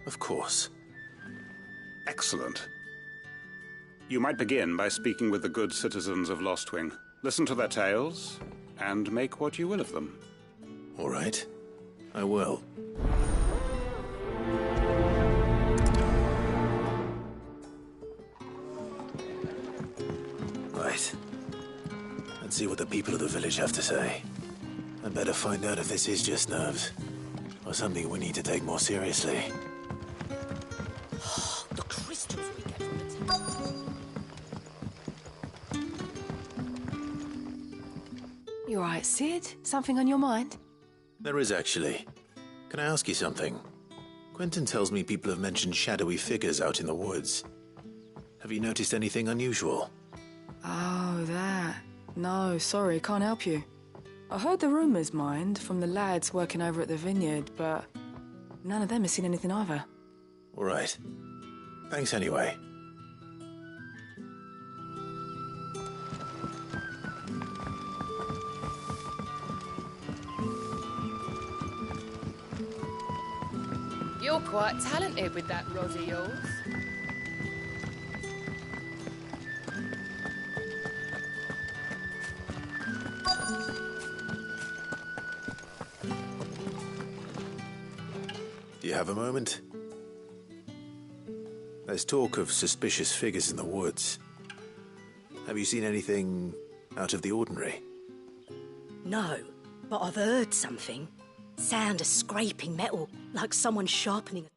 Of course. Excellent. You might begin by speaking with the good citizens of Lostwing. Listen to their tales, and make what you will of them. All right. I will. Right. Let's see what the people of the village have to say. I'd better find out if this is just nerves, or something we need to take more seriously. The crystals we get from the temple. You all right, Sid? Something on your mind? There is actually. Can I ask you something? Quentin tells me people have mentioned shadowy figures out in the woods. Have you noticed anything unusual? Oh, that. No, sorry, can't help you. I heard the rumours, mind, from the lads working over at the vineyard, but none of them has seen anything either. All right. Thanks anyway. You're quite talented with that rod of yours. Do you have a moment? There's talk of suspicious figures in the woods. Have you seen anything out of the ordinary? No, but I've heard something. Sound of scraping metal, like someone sharpening.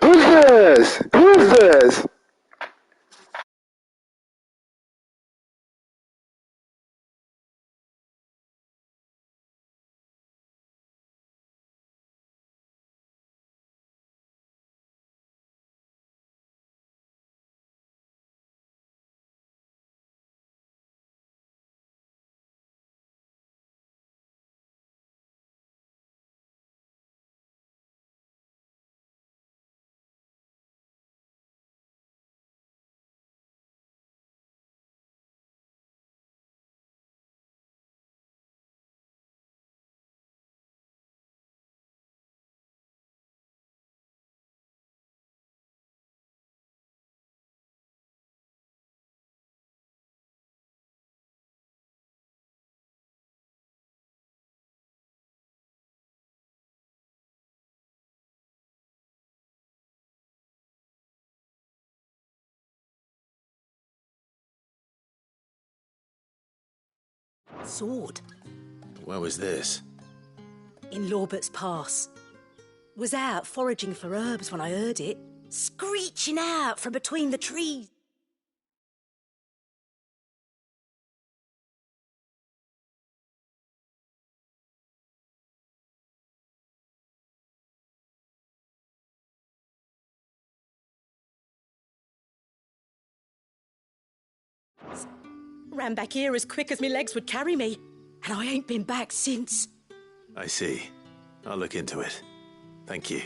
Who's this? Who's this? Sword. Where was this? In Lorbert's Pass. Was out foraging for herbs when I heard it, screeching out from between the trees. Ran back here as quick as my legs would carry me, and I ain't been back since. I see. I'll look into it. Thank you.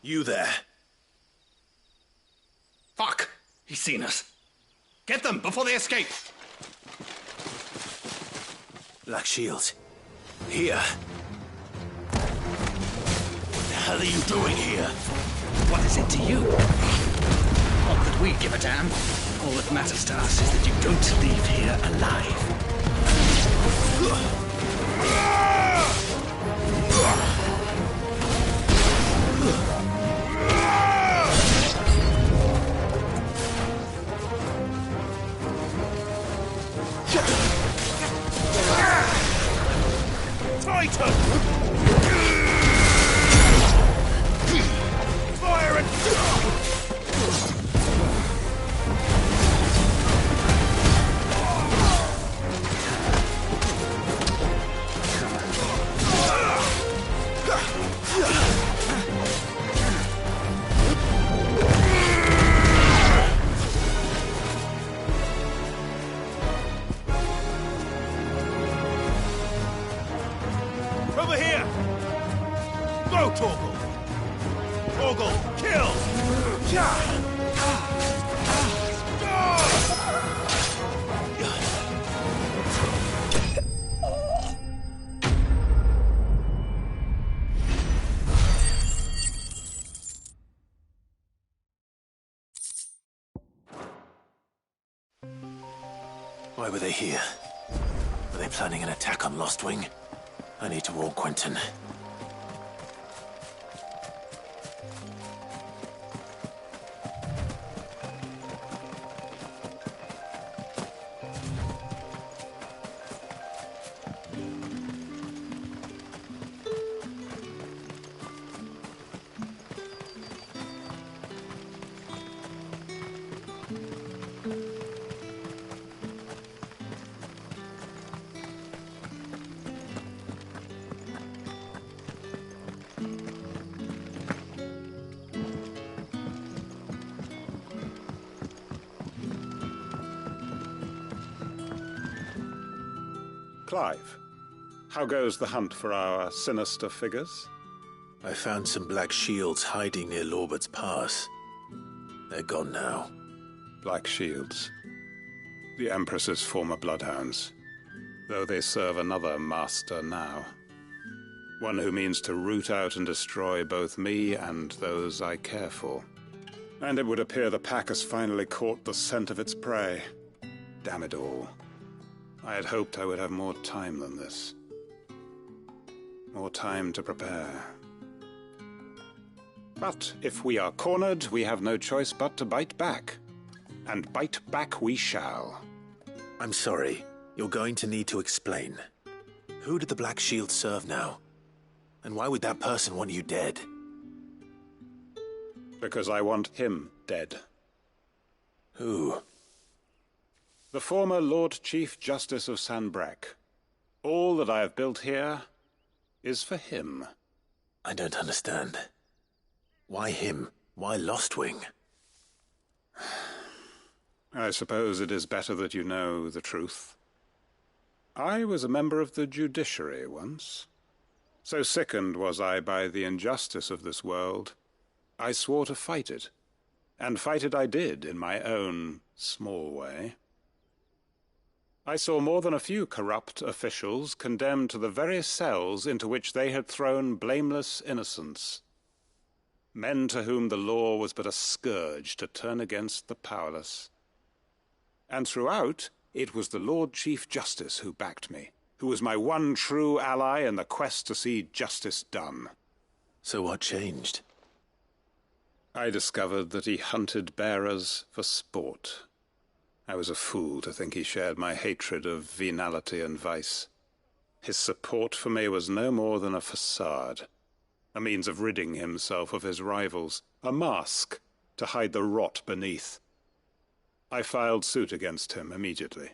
You there. Fuck! He's seen us. Get them before they escape! Black Shields. Here. What the hell are you doing here? What is it to you? Not that we give a damn. All that matters to us is that you don't leave here alive. Titan! Fire and... Over here! Go, Torgal! Torgal, kill! Why were they here? Were they planning an attack on Lostwing? I need to warn Quentin. Clive, how goes the hunt for our sinister figures? I found some Black Shields hiding near Lorbert's Pass. They're gone now. Black Shields. The Empress's former bloodhounds. Though they serve another master now. One who means to root out and destroy both me and those I care for. And it would appear the pack has finally caught the scent of its prey. Damn it all. I had hoped I would have more time than this. More time to prepare. But if we are cornered, we have no choice but to bite back. And bite back we shall. I'm sorry. You're going to need to explain. Who did the Black Shield serve now? And why would that person want you dead? Because I want him dead. Who? The former Lord Chief Justice of Sanbreque. All that I have built here is for him. I don't understand. Why him? Why Lostwing? I suppose it is better that you know the truth. I was a member of the judiciary once. So sickened was I by the injustice of this world, I swore to fight it. And fight it I did in my own small way. I saw more than a few corrupt officials condemned to the very cells into which they had thrown blameless innocents. Men to whom the law was but a scourge to turn against the powerless. And throughout, it was the Lord Chief Justice who backed me, who was my one true ally in the quest to see justice done. So what changed? I discovered that he hunted bearers for sport. I was a fool to think he shared my hatred of venality and vice. His support for me was no more than a facade, a means of ridding himself of his rivals, a mask to hide the rot beneath. I filed suit against him immediately.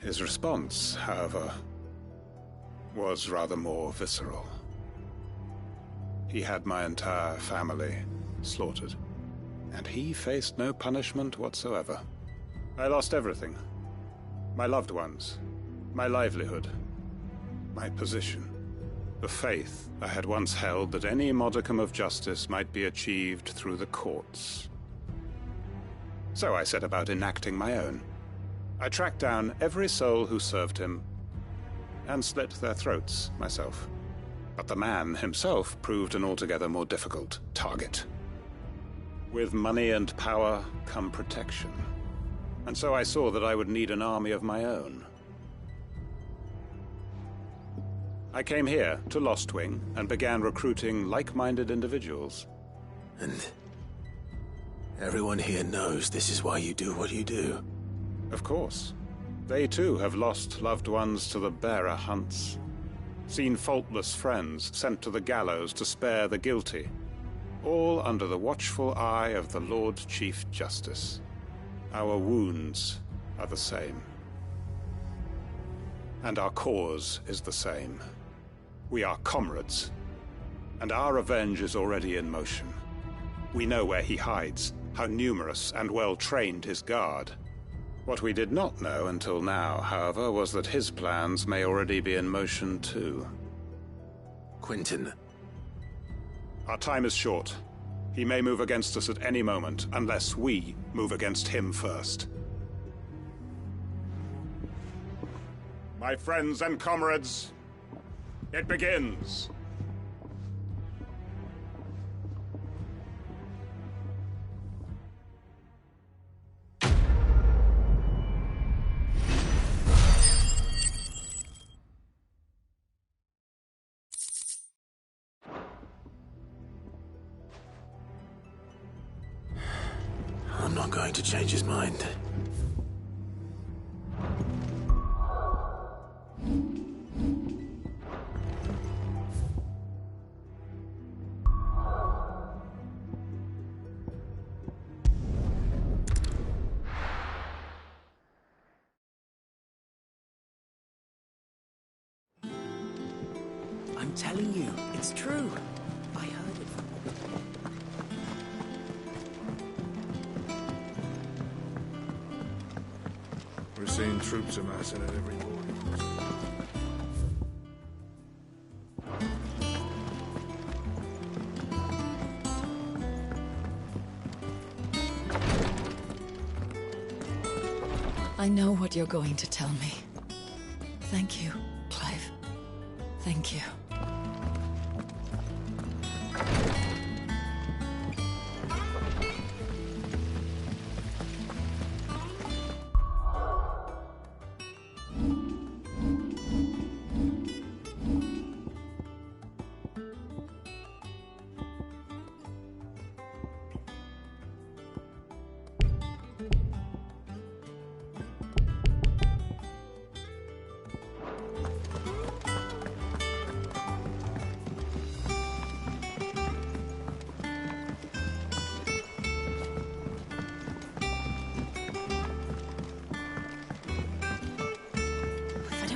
His response, however, was rather more visceral. He had my entire family slaughtered, and he faced no punishment whatsoever. I lost everything. My loved ones, my livelihood, my position. The faith I had once held that any modicum of justice might be achieved through the courts. So I set about enacting my own. I tracked down every soul who served him, and slit their throats myself. But the man himself proved an altogether more difficult target. With money and power come protection. And so I saw that I would need an army of my own. I came here to Lostwing and began recruiting like-minded individuals. And everyone here knows this is why you do what you do. Of course. They too have lost loved ones to the bearer hunts. Seen faultless friends sent to the gallows to spare the guilty. All under the watchful eye of the Lord Chief Justice. Our wounds are the same. And our cause is the same. We are comrades. And our revenge is already in motion. We know where he hides, how numerous and well-trained his guard. What we did not know until now, however, was that his plans may already be in motion too. Quentin. Our time is short. He may move against us at any moment, unless we move against him first. My friends and comrades, it begins! I'm not going to change his mind. I'm telling you, it's true. I heard it from... We're seeing troops amassing at every morning. I know what you're going to tell me. Thank you, Clive. Thank you.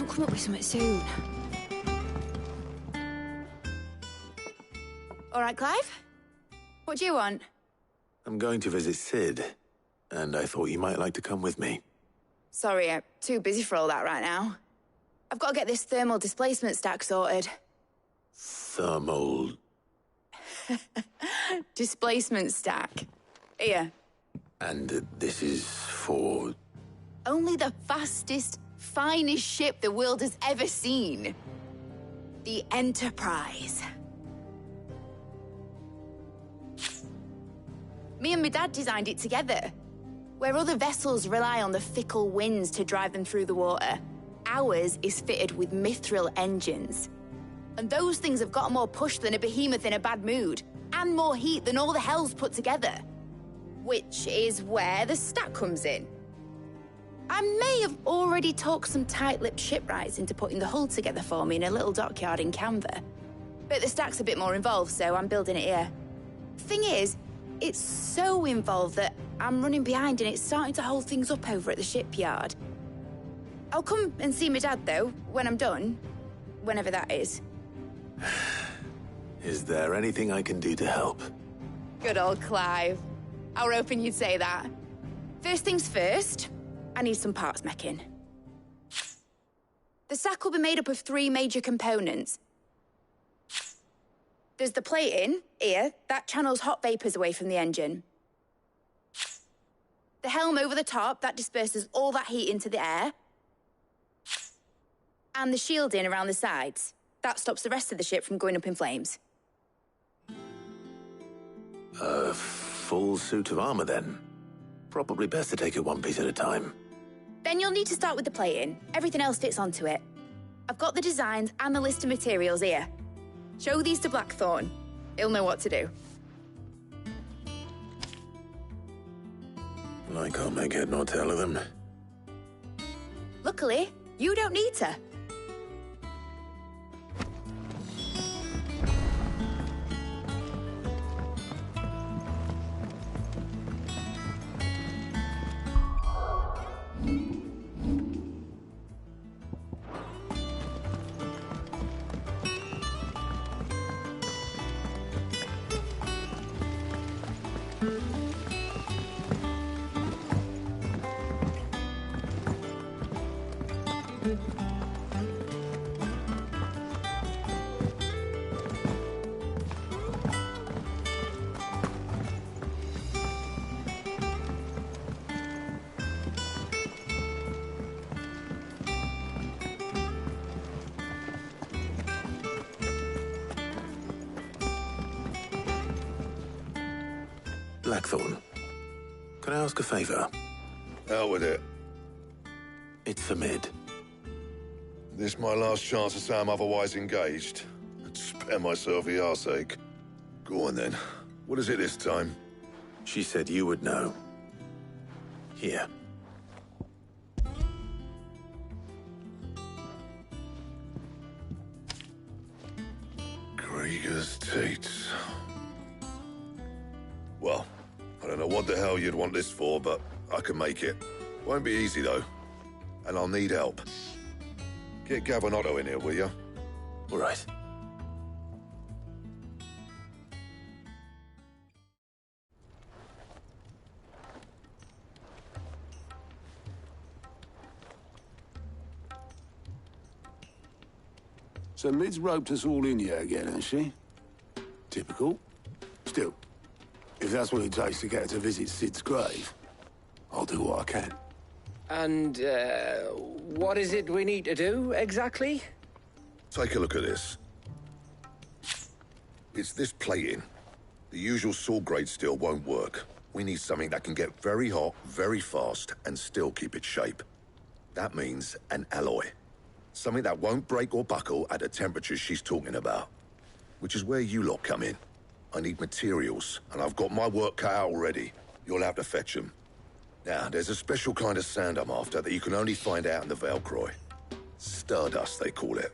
Come up with something soon. All right, Clive? What do you want? I'm going to visit Sid, and I thought you might like to come with me. Sorry, I'm too busy for all that right now. I've got to get this thermal displacement stack sorted. Thermal... displacement stack. Here. And this is for... Only the fastest, finest ship the world has ever seen. The Enterprise. Me and my dad designed it together. Where other vessels rely on the fickle winds to drive them through the water, ours is fitted with mithril engines. And those things have got more push than a behemoth in a bad mood, and more heat than all the hells put together. Which is where the stack comes in. I may have already talked some tight-lipped shipwrights into putting the hull together for me in a little dockyard in Canva. But the stack's a bit more involved, so I'm building it here. Thing is, it's so involved that I'm running behind and it's starting to hold things up over at the shipyard. I'll come and see my dad, though, when I'm done. Whenever that is. Is there anything I can do to help? Good old Clive. I were hoping you'd say that. First things first, I need some parts making. The stack will be made up of 3 major components. There's the plating, here, that channels hot vapours away from the engine. The helm over the top, that disperses all that heat into the air. And the shielding around the sides. That stops the rest of the ship from going up in flames. A full suit of armor, then. Probably best to take it one piece at a time. Then you'll need to start with the plating. Everything else fits onto it. I've got the designs and the list of materials here. Show these to Blackthorn. He'll know what to do. I can't make head nor tail of them. Luckily, you don't need to. Blackthorn, can I ask a favor? Out with it. It's for Mid. This my last chance to say I'm otherwise engaged. I'd spare myself the arseache. Go on then. What is it this time? She said you would know. Here. Krieger's Teats. Well, I don't know what the hell you'd want this for, but I can make it. Won't be easy, though. And I'll need help. Get Gavin Otto in here, will you? All right. So Mid's roped us all in here again, has she? Typical. Still, if that's what it takes to get her to visit Sid's grave, I'll do what I can. And, what is it we need to do, exactly? Take a look at this. It's this plating. The usual sword-grade steel won't work. We need something that can get very hot, very fast, and still keep its shape. That means an alloy. Something that won't break or buckle at the temperatures she's talking about. Which is where you lot come in. I need materials, and I've got my work cut out already. You'll have to fetch them. Now, there's a special kind of sand I'm after that you can only find out in the Velcroy. Stardust, they call it.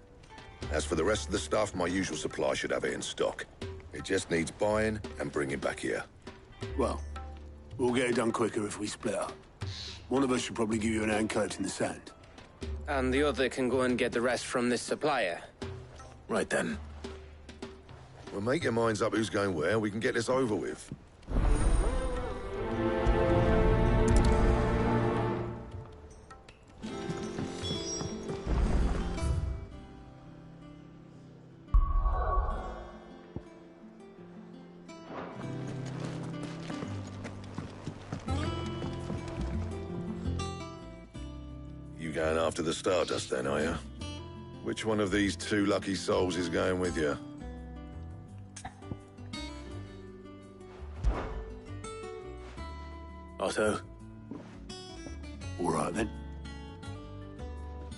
As for the rest of the stuff, my usual supply should have it in stock. It just needs buying and bringing back here. Well, we'll get it done quicker if we split up. One of us should probably give you an hand coat in the sand. And the other can go and get the rest from this supplier. Right then. Well, make your minds up who's going where, we can get this over with. You going after the Stardust then, are you? Which one of these two lucky souls is going with you? Otto? All right, then.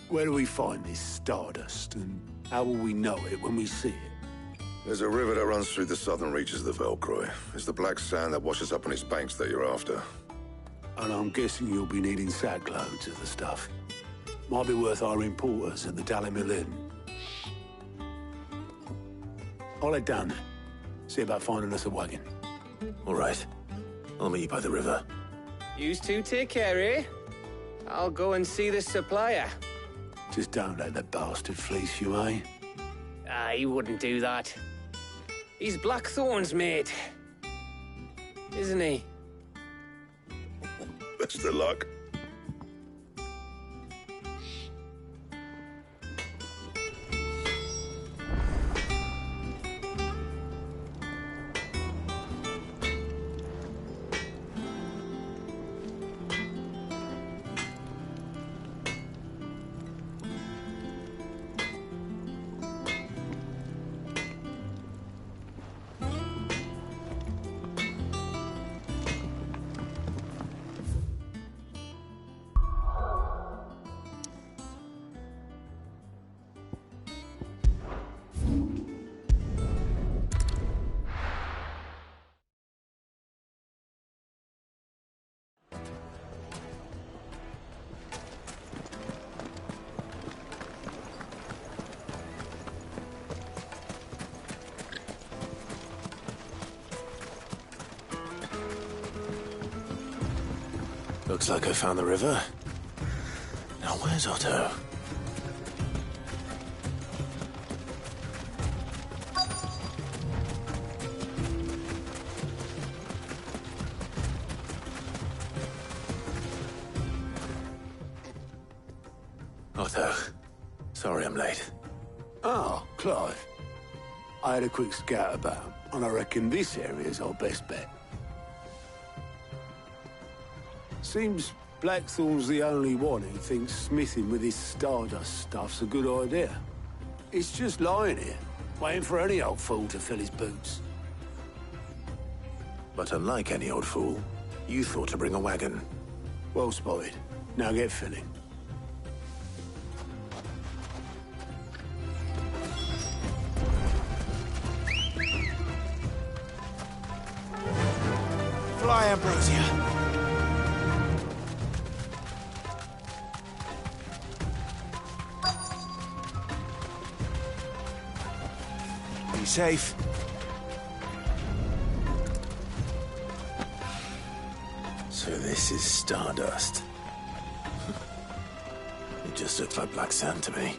Where do we find this Stardust, and how will we know it when we see it? There's a river that runs through the southern reaches of the Velcroy. It's the black sand that washes up on its banks that you're after. And I'm guessing you'll be needing sack loads of the stuff. Might be worth our importers at the Dalimil Inn. I'll head down there. See about finding us a wagon. All right. I'll meet you by the river. You two take care, eh? I'll go and see the supplier. Just don't let the bastard fleece you, eh? He wouldn't do that. He's Blackthorn's mate. Isn't he? Best of luck. Looks like I found the river. Now where's Otto? Otto, sorry I'm late. Oh, Clive. I had a quick scout about, and I reckon this area's our best bet. Seems Blackthorn's the only one who thinks smithing with his Stardust stuff's a good idea. It's just lying here, waiting for any old fool to fill his boots. But unlike any old fool, you thought to bring a wagon. Well spotted. Now get filling. Fly, Ambrosia. Be safe. So this is Stardust. It just looks like black sand to me.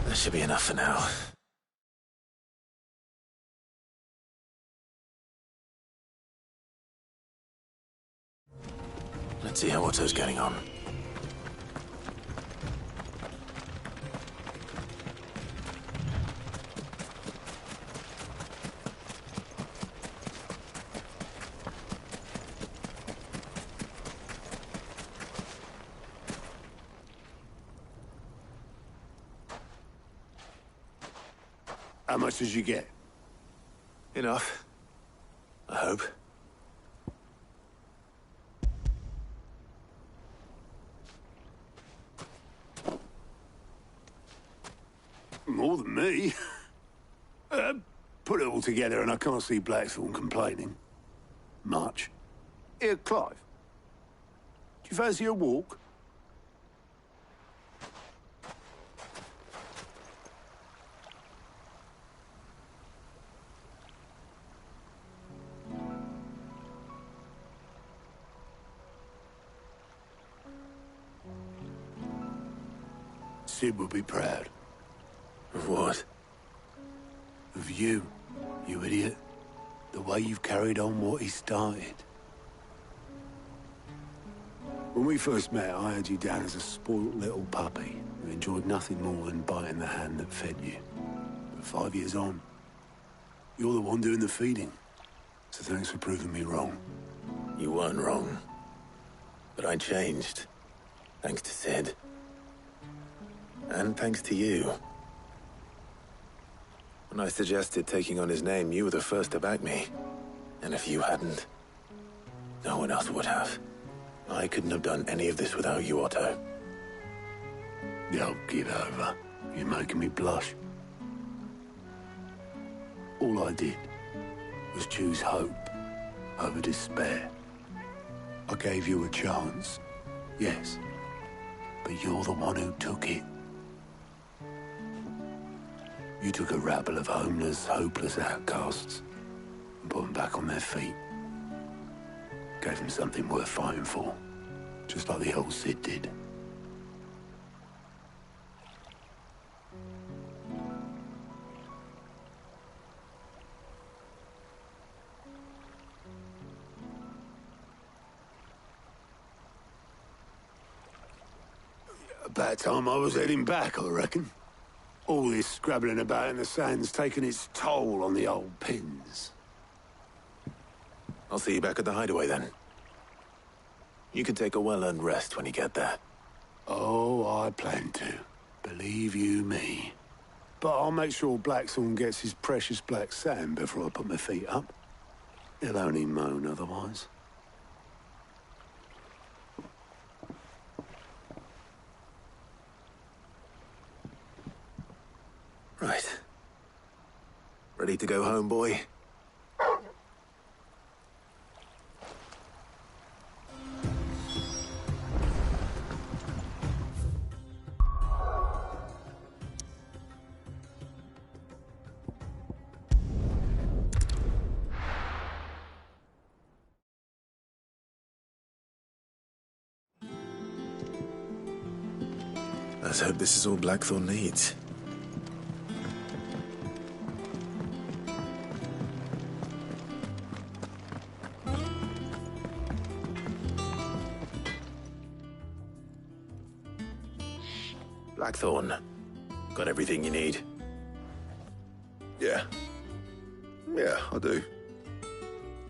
That should be enough for now. Let's see how Otto's getting on. How much did you get? Enough. I hope. More than me. Put it all together and I can't see Blackthorn complaining. Much. Here, Clive. Do you fancy a walk? Sid would be proud. Of what? Of you, you idiot. The way you've carried on what he started. When we first met, I had you down as a spoilt little puppy who enjoyed nothing more than biting the hand that fed you. But 5 years on, you're the one doing the feeding. So thanks for proving me wrong. You weren't wrong. But I changed. Thanks to Sid. And thanks to you. When I suggested taking on his name, you were the first to back me. And if you hadn't, no one else would have. I couldn't have done any of this without you, Otto. Yo, give over. You're making me blush. All I did was choose hope over despair. I gave you a chance, yes, but you're the one who took it. You took a rabble of homeless, hopeless outcasts and put them back on their feet. Gave them something worth fighting for, just like the old Sid did. About time I was heading back, I reckon. All this scrabbling about in the sand's taken its toll on the old pins. I'll see you back at the hideaway then. You can take a well-earned rest when you get there. Oh, I plan to. Believe you me. But I'll make sure Blackthorn gets his precious black sand before I put my feet up. He'll only moan otherwise. Right. Ready to go home, boy? Let's hope this is all Blackthorn needs. Blackthorn, got everything you need? Yeah. Yeah, I do.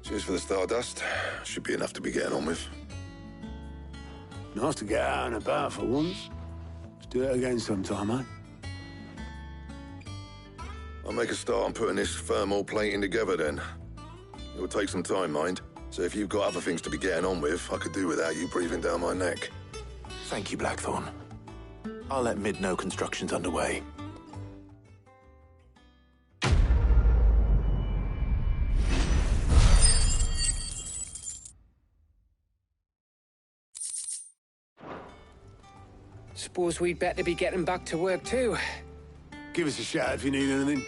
Cheers for the stardust. Should be enough to be getting on with. Nice to get out and about for once. Let's do it again sometime, eh? I'll make a start on putting this thermal plating together then. It'll take some time, mind. So if you've got other things to be getting on with, I could do without you breathing down my neck. Thank you, Blackthorn. I'll let Mid know construction's underway. Suppose we'd better be getting back to work too. Give us a shout if you need anything.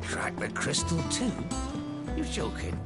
Crack the crystal too? You're joking.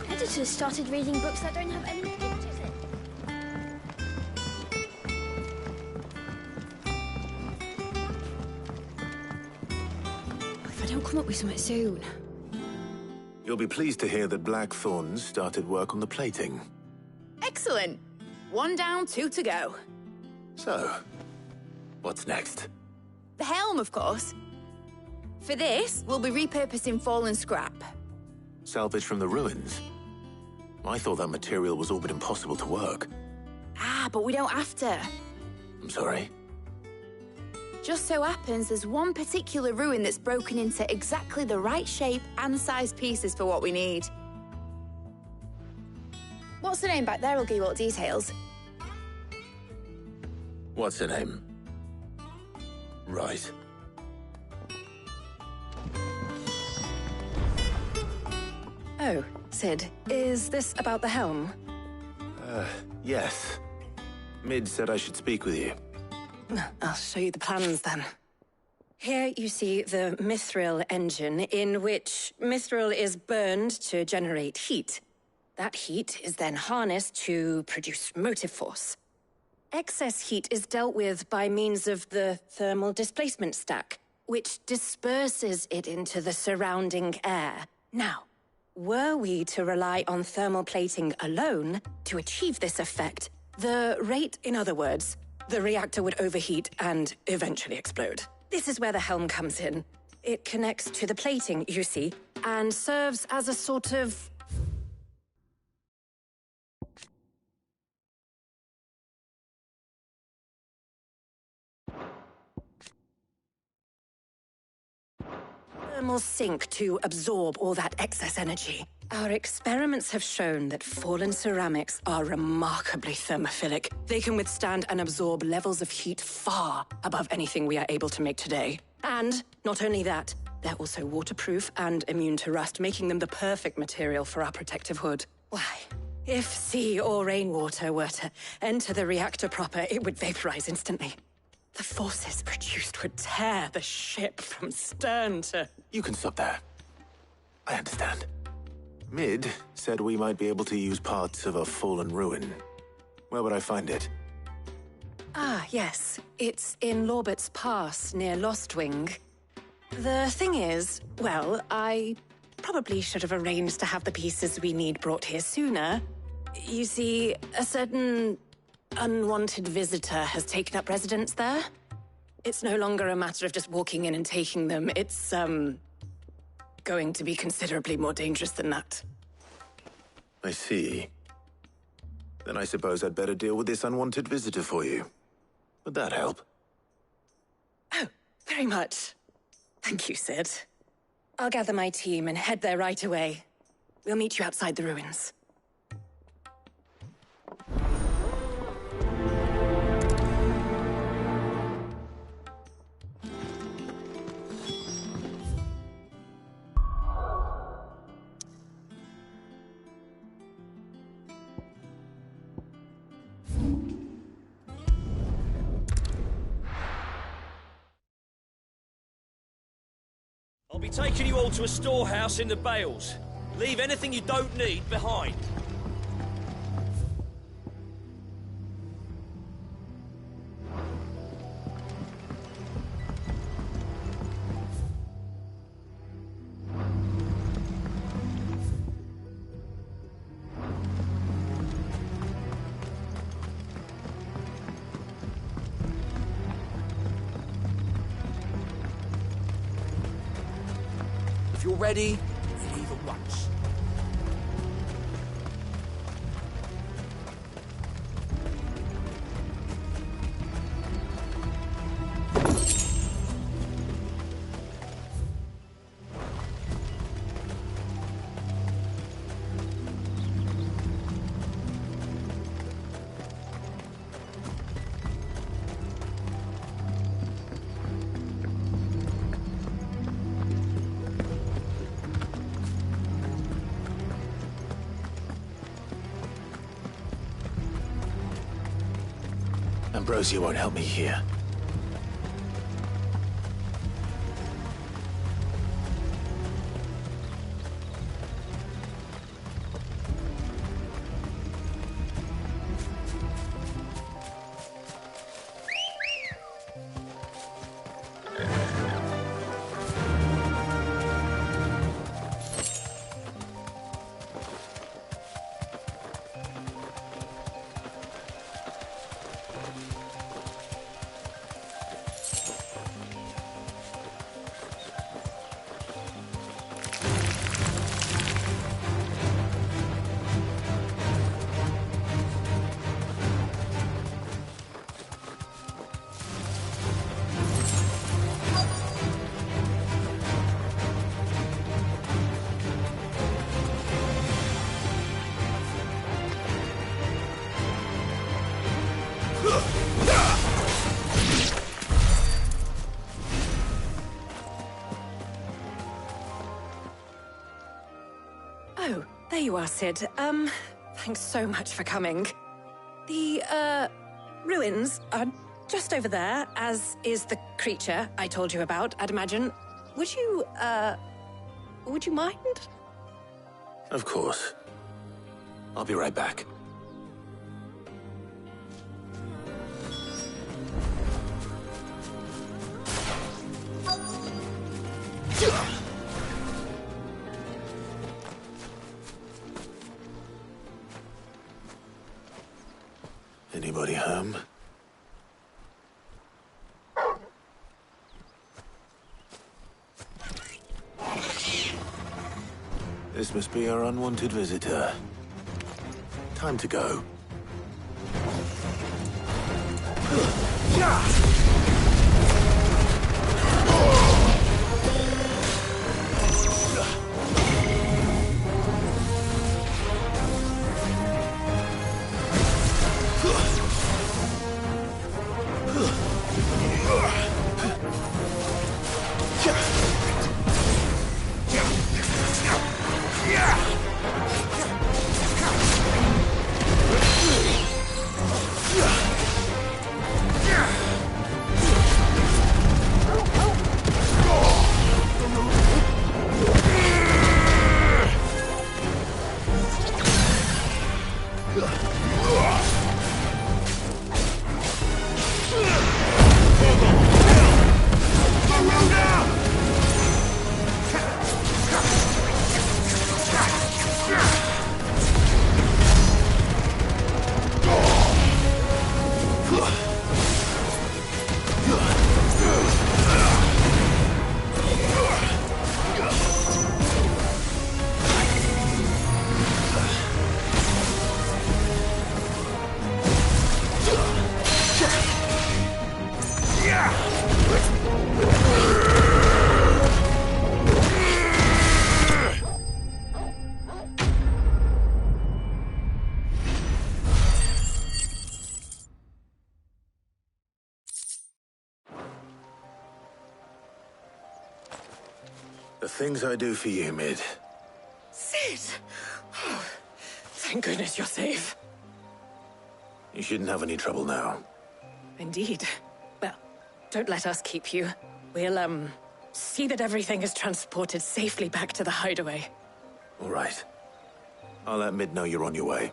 Editors started reading books that don't have any pictures in. If I don't come up with something soon. You'll be pleased to hear that Blackthorn's started work on the plating. Excellent. 1 down, 2 to go. So, what's next? The helm, of course. For this, we'll be repurposing fallen scrap. Salvage from the ruins? I thought that material was all but impossible to work. Ah, but we don't have to. I'm sorry. Just so happens there's one particular ruin that's broken into exactly the right shape and size pieces for what we need. What's the name back there? I'll give you all the details. What's her name? Right. Oh, Sid, is this about the helm? Yes. Mid said I should speak with you. I'll show you the plans then. Here you see the Mithril engine, in which Mithril is burned to generate heat. That heat is then harnessed to produce motive force. Excess heat is dealt with by means of the thermal displacement stack, which disperses it into the surrounding air. Now, were we to rely on thermal plating alone to achieve this effect, the rate, in other words, the reactor would overheat and eventually explode. This is where the helm comes in. It connects to the plating, you see, and serves as a sort of... thermal sink to absorb all that excess energy. Our experiments have shown that fallen ceramics are remarkably thermophilic. They can withstand and absorb levels of heat far above anything we are able to make today. And not only that, they're also waterproof and immune to rust, making them the perfect material for our protective hood. Why, if sea or rainwater were to enter the reactor proper, it would vaporize instantly. The forces produced would tear the ship from stern to... You can stop there. I understand. Mid said we might be able to use parts of a fallen ruin. Where would I find it? Ah, yes. It's in Lorbert's Pass, near Lostwing. The thing is, well, I probably should have arranged to have the pieces we need brought here sooner. You see, a certain unwanted visitor has taken up residence there. It's no longer a matter of just walking in and taking them. It's, going to be considerably more dangerous than that. I see. Then I suppose I'd better deal with this unwanted visitor for you. Would that help? Oh, very much. Thank you, Sid. I'll gather my team and head there right away. We'll meet you outside the ruins. I'll be taking you all to a storehouse in the Bales. Leave anything you don't need behind. If you're ready, leave at once. Ambrosia won't help me here. Oh, there you are, Sid. Thanks so much for coming. The, ruins are just over there, as is the creature I told you about, I'd imagine. Would you mind? Of course. I'll be right back. Anybody home? This must be our unwanted visitor. Time to go. The things I do for you, Mid. Sid! Oh, thank goodness you're safe. You shouldn't have any trouble now. Indeed. Well, don't let us keep you. We'll, see that everything is transported safely back to the hideaway. All right. I'll let Mid know you're on your way.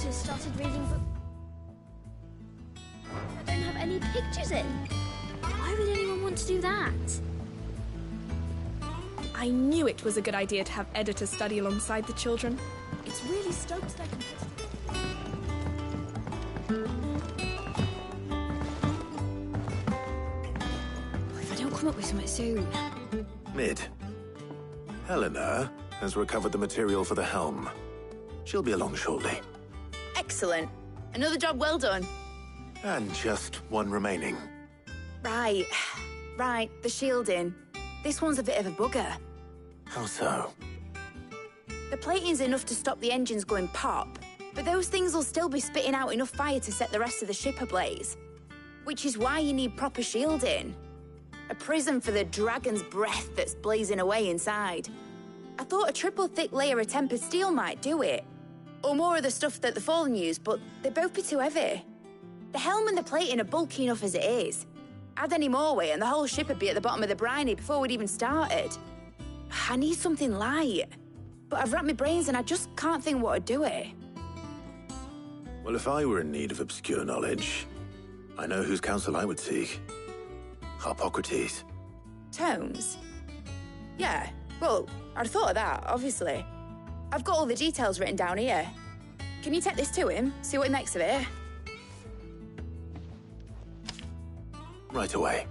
Started reading books I don't have any pictures in. Why would anyone want to do that? I knew it was a good idea to have editors study alongside the children. It's really stoked their competitive. If I don't come up with something soon. Mid. Helena has recovered the material for the helm. She'll be along shortly. Excellent. Another job well done. And just one remaining. Right. Right, the shielding. This one's a bit of a bugger. How so? The plating's enough to stop the engines going pop, but those things will still be spitting out enough fire to set the rest of the ship ablaze. Which is why you need proper shielding. A prison for the dragon's breath that's blazing away inside. thought a triple thick layer of tempered steel might do it. Or more of the stuff that the Fallen use, but they'd both be too heavy. The helm and the plating are bulky enough as it is. Add any more weight and the whole ship would be at the bottom of the briny before we'd even started. I need something light. But I've racked my brains and I just can't think what would do it. Well, if I were in need of obscure knowledge, I know whose counsel I would seek. Harpocrates. Tomes? Yeah, well, I'd thought of that, obviously. I've got all the details written down here. Can you take this to him, see what he makes of it? Right away.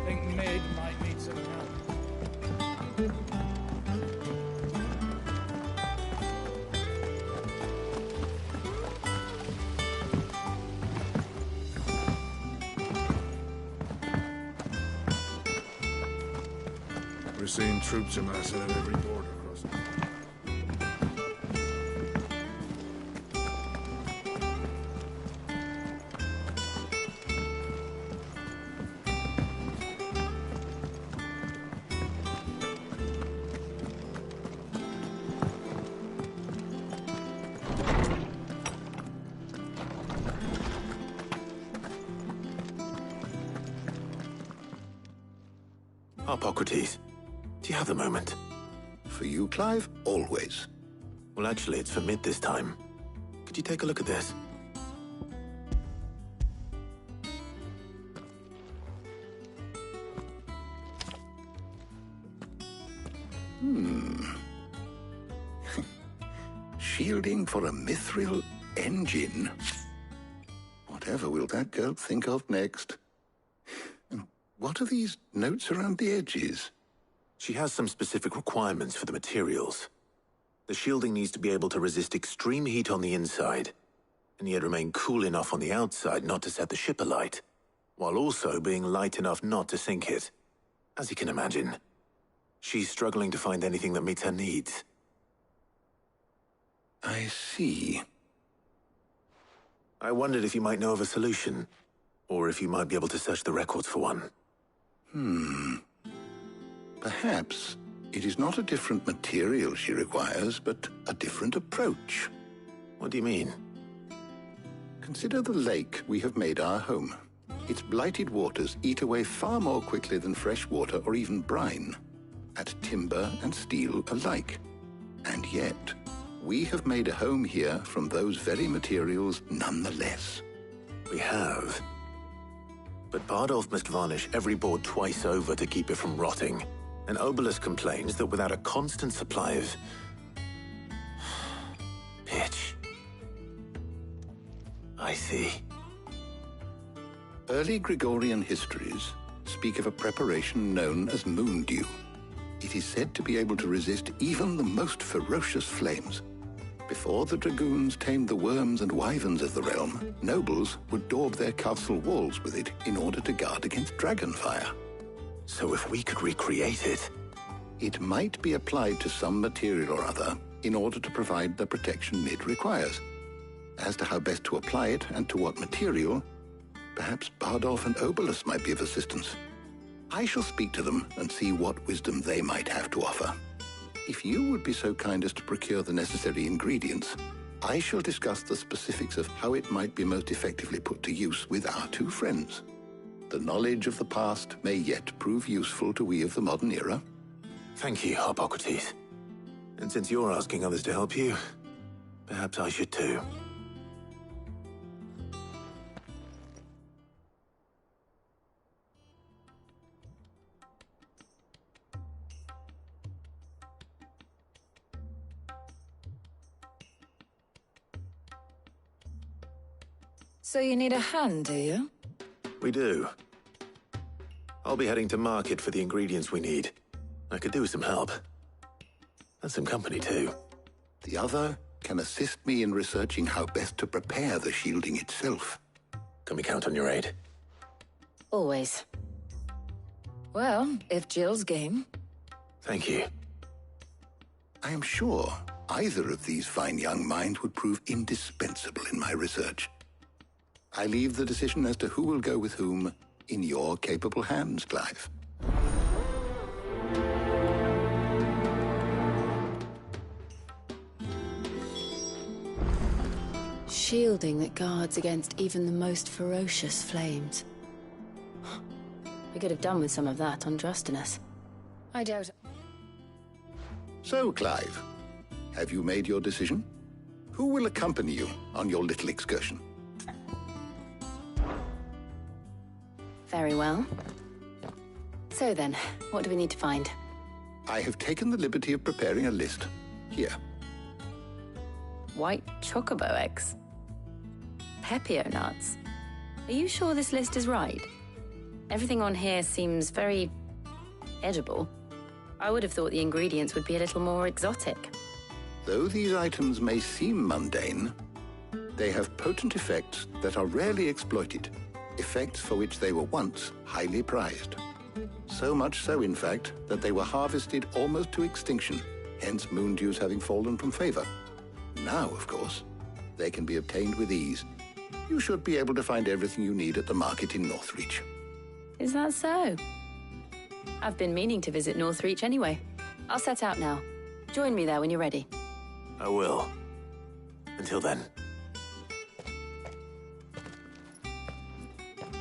Think Mid might need some help. We're seeing troops amassing at every border crossing. Harpocrates, do you have a moment? For you, Clive? Always. Well, actually, it's for Mid this time. Could you take a look at this? Shielding for a mithril engine. Whatever will that girl think of next? And what are these notes around the edges? She has some specific requirements for the materials. The shielding needs to be able to resist extreme heat on the inside, and yet remain cool enough on the outside not to set the ship alight, while also being light enough not to sink it. As you can imagine, she's struggling to find anything that meets her needs. I see. I wondered if you might know of a solution, or if you might be able to search the records for one. Perhaps it is not a different material she requires, but a different approach. What do you mean? Consider the lake we have made our home. Its blighted waters eat away far more quickly than fresh water or even brine, at timber and steel alike. And yet, we have made a home here from those very materials nonetheless. We have. But Bardolph must varnish every board twice over to keep it from rotting. And Obelisk complains that without a constant supply of pitch. I see. Early Gregorian histories speak of a preparation known as moondew. It is said to be able to resist even the most ferocious flames. Before the dragoons tamed the worms and wyverns of the realm, nobles would daub their castle walls with it in order to guard against dragonfire. So if we could recreate it... It might be applied to some material or other in order to provide the protection Mid requires. As to how best to apply it and to what material, perhaps Bardolph and Obelisk might be of assistance. I shall speak to them and see what wisdom they might have to offer. If you would be so kind as to procure the necessary ingredients, I shall discuss the specifics of how it might be most effectively put to use with our two friends. The knowledge of the past may yet prove useful to we of the modern era. Thank you, Harpocrates. And since you're asking others to help you, perhaps I should too. So you need a hand, do you? We do. I'll be heading to market for the ingredients we need. I could do with some help. And some company, too. The other can assist me in researching how best to prepare the shielding itself. Can we count on your aid? Always. Well, if Jill's game. Thank you. I am sure either of these fine young minds would prove indispensable in my research. I leave the decision as to who will go with whom in your capable hands, Clive. Shielding that guards against even the most ferocious flames. We could have done with some of that on Drustinus. I doubt... So, Clive, have you made your decision? Who will accompany you on your little excursion? Very well. So then, what do we need to find? I have taken the liberty of preparing a list. Here. White chocobo eggs. Pepio nuts. Are you sure this list is right? Everything on here seems very... edible. I would have thought the ingredients would be a little more exotic. Though these items may seem mundane, they have potent effects that are rarely exploited. Effects for which they were once highly prized. So much so, in fact, that they were harvested almost to extinction, hence moon dews having fallen from favor. Now, of course, they can be obtained with ease. You should be able to find everything you need at the market in Northreach. Is that so? I've been meaning to visit Northreach anyway. I'll set out now. Join me there when you're ready. I will. Until then.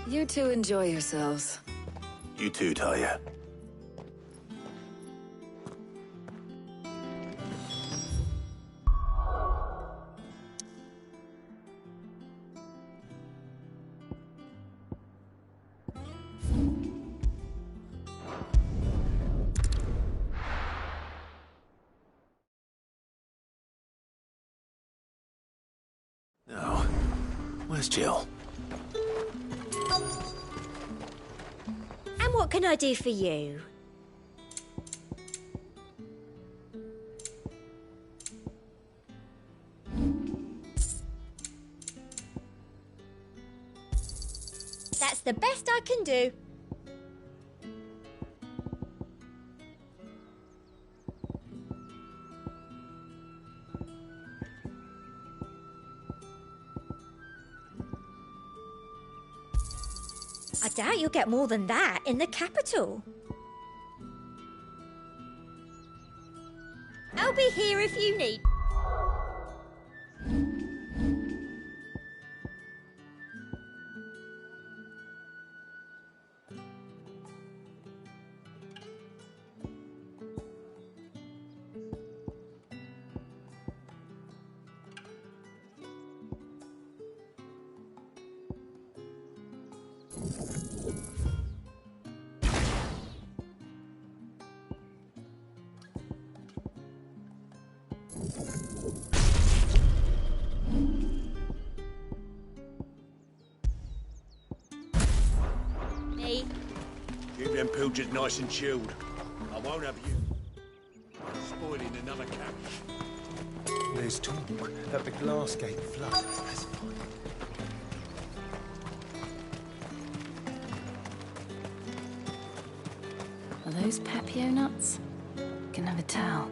You two enjoy yourselves. You too, Talia. Now, where's Jill? And what can I do for you? That's the best I can do. I doubt you'll get more than that in the capital. I'll be here if you need. Keep them pilchards nice and chilled. I won't have you spoiling another carriage. There's talk that the glass gate flooded. That's fine. Are those Pepio nuts? Can never tell.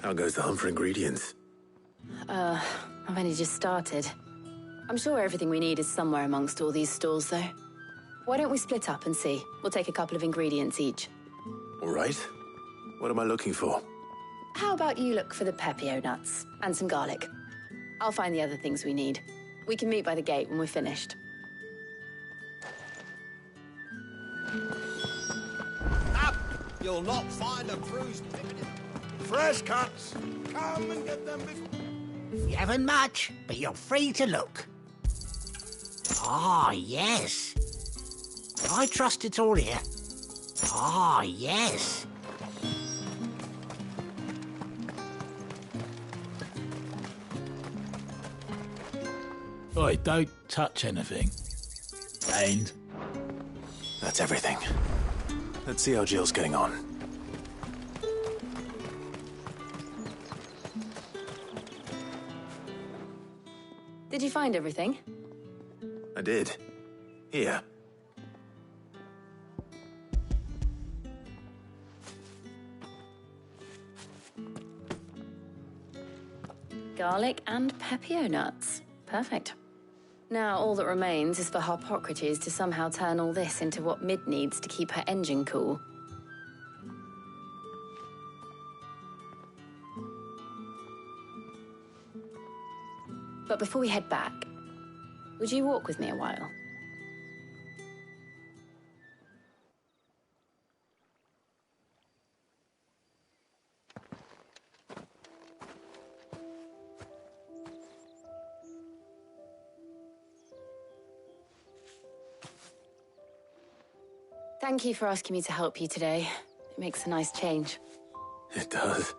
How goes the hunt for ingredients? I've only just started. I'm sure everything we need is somewhere amongst all these stalls, though. Why don't we split up and see? We'll take a couple of ingredients each. All right. What am I looking for? How about you look for the Pepio nuts and some garlic? I'll find the other things we need. We can meet by the gate when we're finished. Up! You'll not find a bruised picnic. Fresh cuts! Come and get them before... You haven't much, but you're free to look. Ah, yes. I trust it's all here. Ah, yes. Oi, don't touch anything. And... That's everything. Let's see how Jill's getting on. Did you find everything? I did. Here. Garlic and pepio nuts. Perfect. Now all that remains is for Harpocrates to somehow turn all this into what Mid needs to keep her engine cool. But before we head back, would you walk with me a while? Thank you for asking me to help you today. It makes a nice change. It does.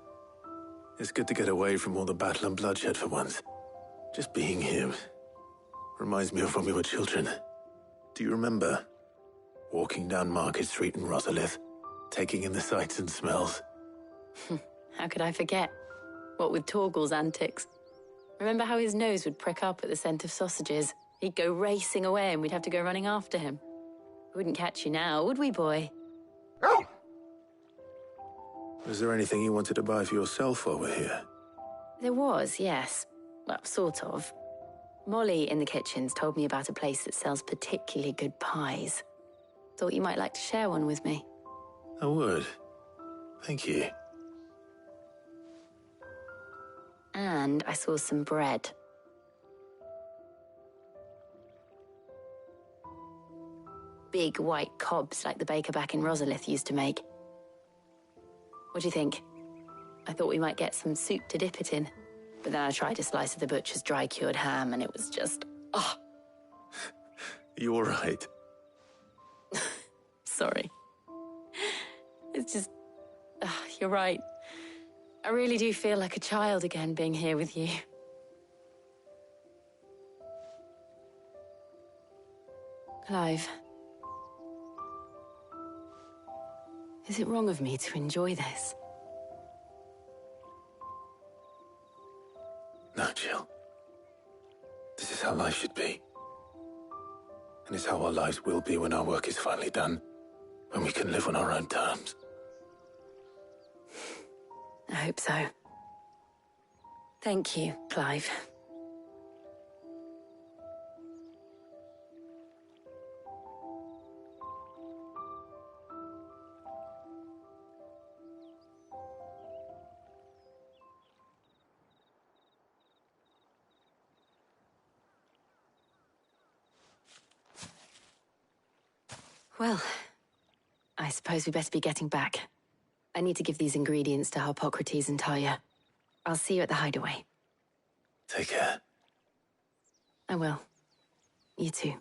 It's good to get away from all the battle and bloodshed for once. Just being here reminds me of when we were children. Do you remember? Walking down Market Street in Rosalith, taking in the sights and smells. How could I forget? What with Torgal's antics. Remember how his nose would prick up at the scent of sausages? He'd go racing away and we'd have to go running after him. We wouldn't catch you now, would we, boy? Was there anything you wanted to buy for yourself while we're here? There was, yes. Well, sort of. Molly in the kitchens told me about a place that sells particularly good pies. Thought you might like to share one with me. I would. Thank you. And I saw some bread. Big white cobs like the baker back in Rosalith used to make. What do you think? I thought we might get some soup to dip it in. But then I tried a slice of the butcher's dry-cured ham and it was just... oh. You all right? Sorry. It's just... you're right. I really do feel like a child again being here with you. Clive. Is it wrong of me to enjoy this? No, Jill. This is how life should be. And it's how our lives will be when our work is finally done. When we can live on our own terms. I hope so. Thank you, Clive. Well, I suppose we better be getting back. I need to give these ingredients to Harpocrates and Talia. I'll see you at the hideaway. Take care. I will. You too.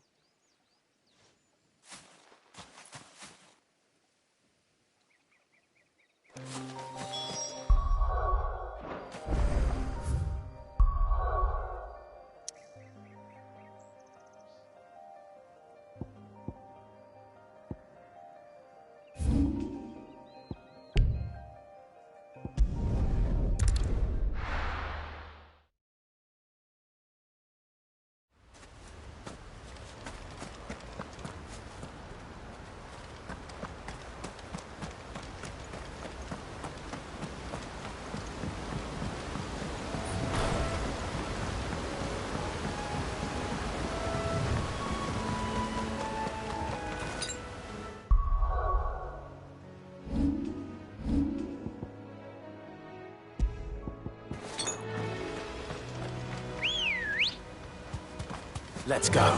Let's go.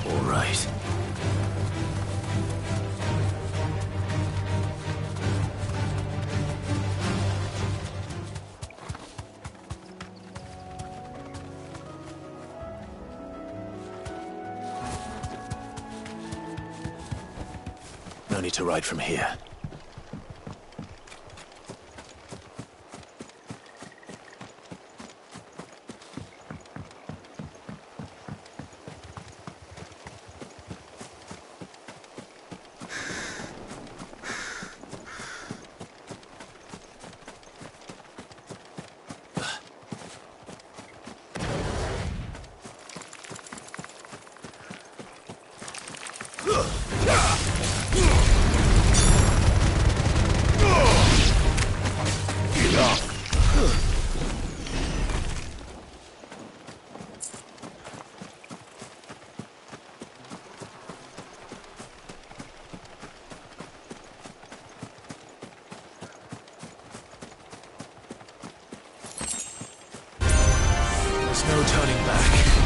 All right. No need to ride from here. There's no turning back.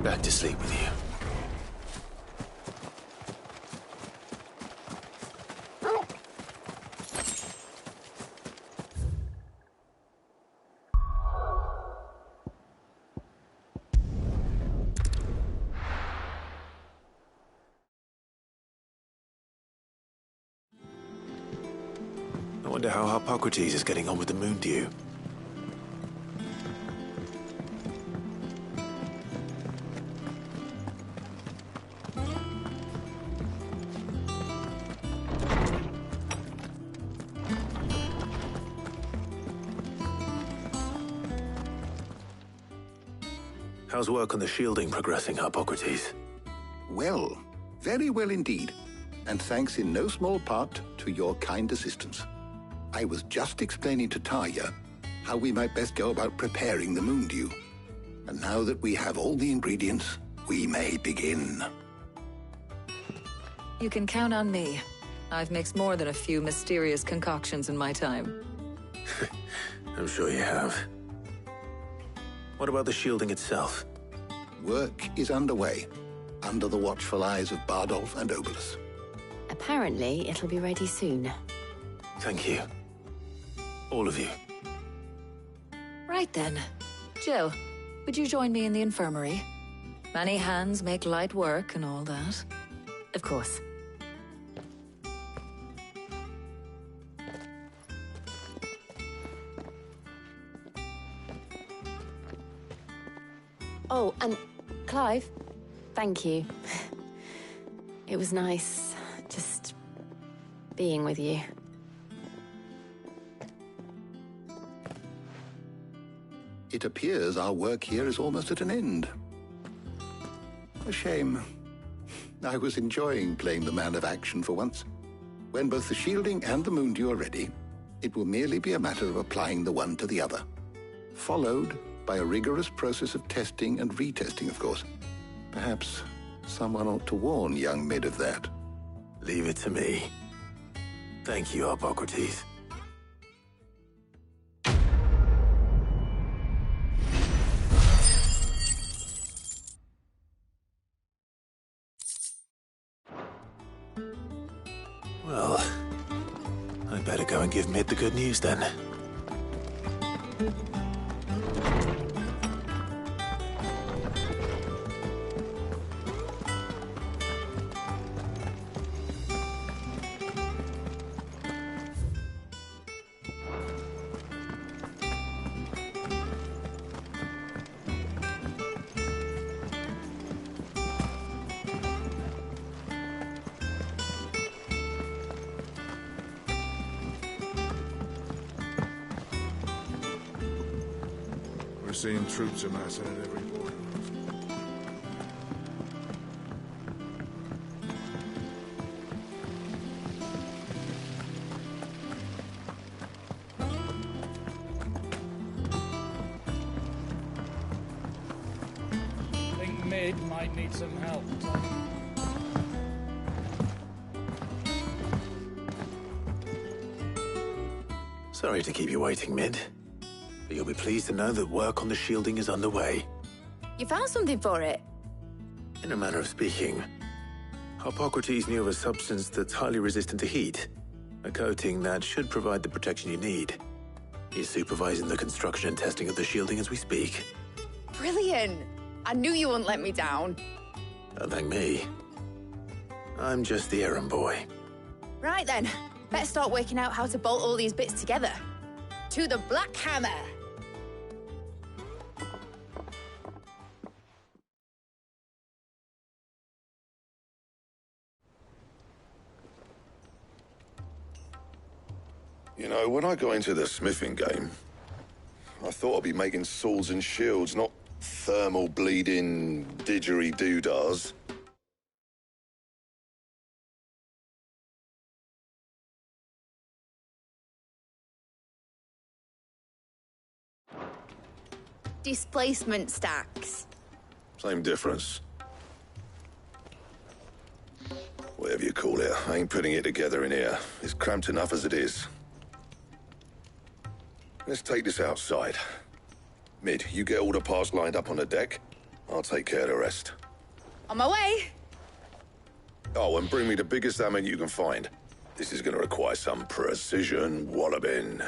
Back to sleep with you. I wonder how Harpocrates is getting on with the moon dew. How's work on the shielding progressing, Harpocrates? Well, very well indeed. And thanks in no small part to your kind assistance. I was just explaining to Tarja how we might best go about preparing the moon dew. And now that we have all the ingredients, we may begin. You can count on me. I've mixed more than a few mysterious concoctions in my time. I'm sure you have. What about the shielding itself? Work is underway, under the watchful eyes of Bardolph and Obolus. Apparently, it'll be ready soon. Thank you. All of you. Right then. Jill, would you join me in the infirmary? Many hands make light work and all that. Of course. Oh, and Clive, thank you. It was nice just being with you. It appears our work here is almost at an end. A shame. I was enjoying playing the man of action for once. When both the shielding and the moon dew are ready, it will merely be a matter of applying the one to the other, followed by a rigorous process of testing and retesting, of course. Perhaps someone ought to warn young Mid of that. Leave it to me. Thank you, Harpocrates. Well, I'd better go and give Mid the good news then. We're seeing troops amassing at every border. I think Mid might need some help. Sorry to keep you waiting, Mid. But you'll be pleased to know that work on the shielding is underway. You found something for it? In a manner of speaking, Harpocrates knew of a substance that's highly resistant to heat, a coating that should provide the protection you need. He's supervising the construction and testing of the shielding as we speak. Brilliant! I knew you wouldn't let me down. Don't thank me. I'm just the errand boy. Right then, let's start working out how to bolt all these bits together. To the Black Hammer! You know, when I got into the smithing game, I thought I'd be making swords and shields, not thermal bleeding didgeridoo-dahs. Displacement stacks. Same difference. Whatever you call it, I ain't putting it together in here. It's cramped enough as it is. Let's take this outside. Mid, you get all the parts lined up on the deck. I'll take care of the rest. On my way. Oh, and bring me the biggest hammer you can find. This is going to require some precision walloping.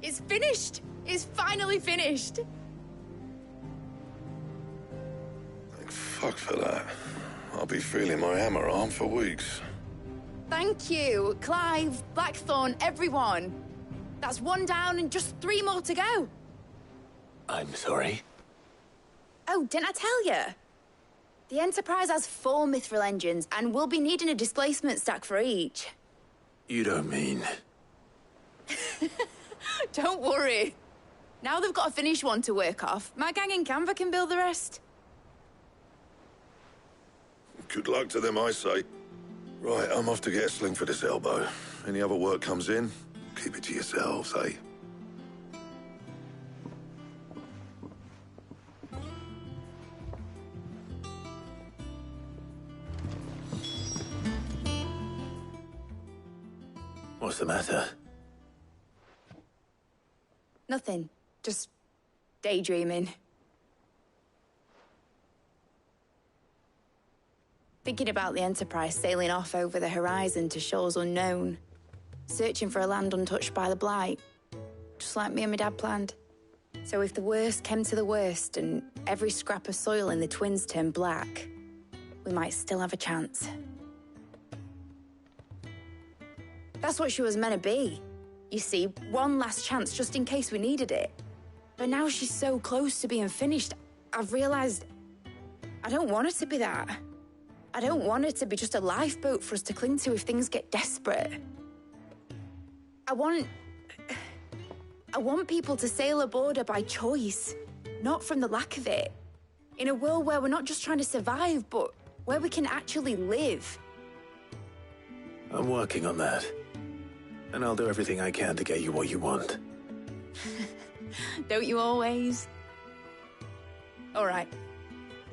It's finished! It's finally finished! Thank fuck for that. I'll be feeling my hammer arm for weeks. Thank you, Clive, Blackthorn, everyone. That's one down and just 3 more to go. I'm sorry. Oh, didn't I tell you? The Enterprise has 4 mithril engines, and we'll be needing a displacement stack for each. You don't mean... Don't worry. Now they've got a finished one to work off, my gang in Canva can build the rest. Good luck to them, I say. Right, I'm off to get a sling for this elbow. Any other work comes in, keep it to yourselves, eh? What's the matter? Nothing. Just daydreaming. Thinking about the Enterprise sailing off over the horizon to shores unknown. Searching for a land untouched by the Blight. Just like me and my dad planned. So if the worst came to the worst and every scrap of soil in the Twins turned black, we might still have a chance. That's what she was meant to be. You see, one last chance just in case we needed it. But now she's so close to being finished, I've realized I don't want her to be that. I don't want her to be just a lifeboat for us to cling to if things get desperate. I want people to sail aboard her by choice, not from the lack of it. In a world where we're not just trying to survive, but where we can actually live. I'm working on that. And I'll do everything I can to get you what you want. Don't you always? All right.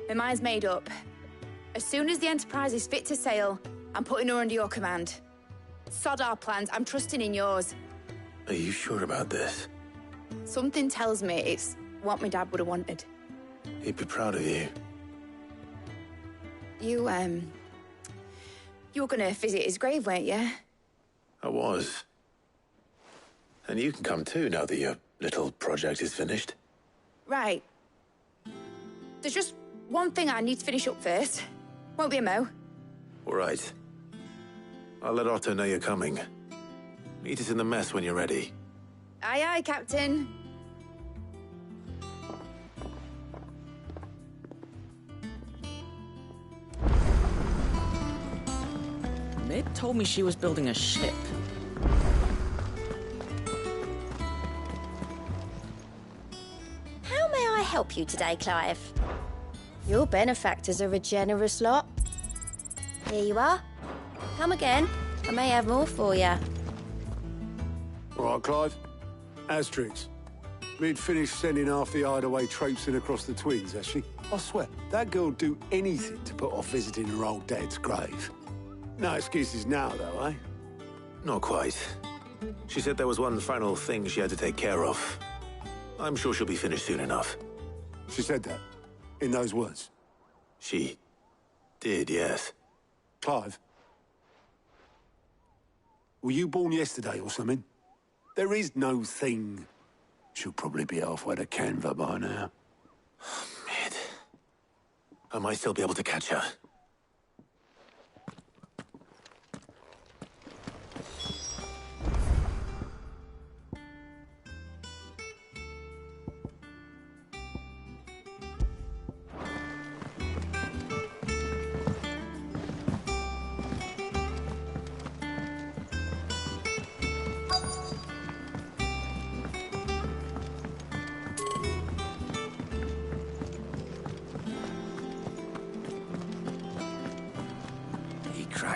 My mind's made up. As soon as the Enterprise is fit to sail, I'm putting her under your command. Sod our plans, I'm trusting in yours. Are you sure about this? Something tells me it's what my dad would have wanted. He'd be proud of you. You were gonna visit his grave, weren't you? I was. And you can come too, now that your little project is finished. Right. There's just one thing I need to finish up first. Won't be a mo. All right. I'll let Otto know you're coming. Meet us in the mess when you're ready. Aye, aye, Captain. Mid told me she was building a ship. How may I help you today, Clive? Your benefactors are a generous lot. Here you are. Come again. I may have more for you. All right, Clive. Asterix. Mid finished sending half the hideaway traipsing across the Twins, has she? I swear, that girl'd do anything to put off visiting her old dad's grave. No excuses now, though, eh? Not quite. She said there was one final thing she had to take care of. I'm sure she'll be finished soon enough. She said that? In those words? She did, yes. Clive? Were you born yesterday or something? There is no thing. She'll probably be halfway to Canva by now. Mid. I might still be able to catch her.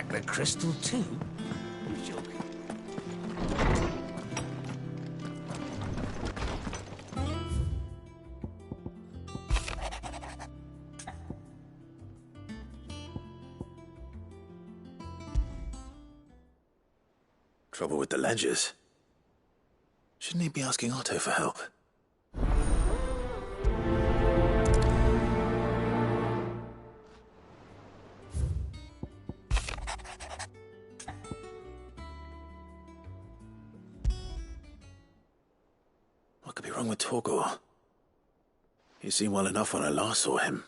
chocolate crystal too? You're joking. Trouble with the ledgers. Shouldn't he be asking Otto for help? What could be wrong with Torgor? He seemed well enough when I last saw him.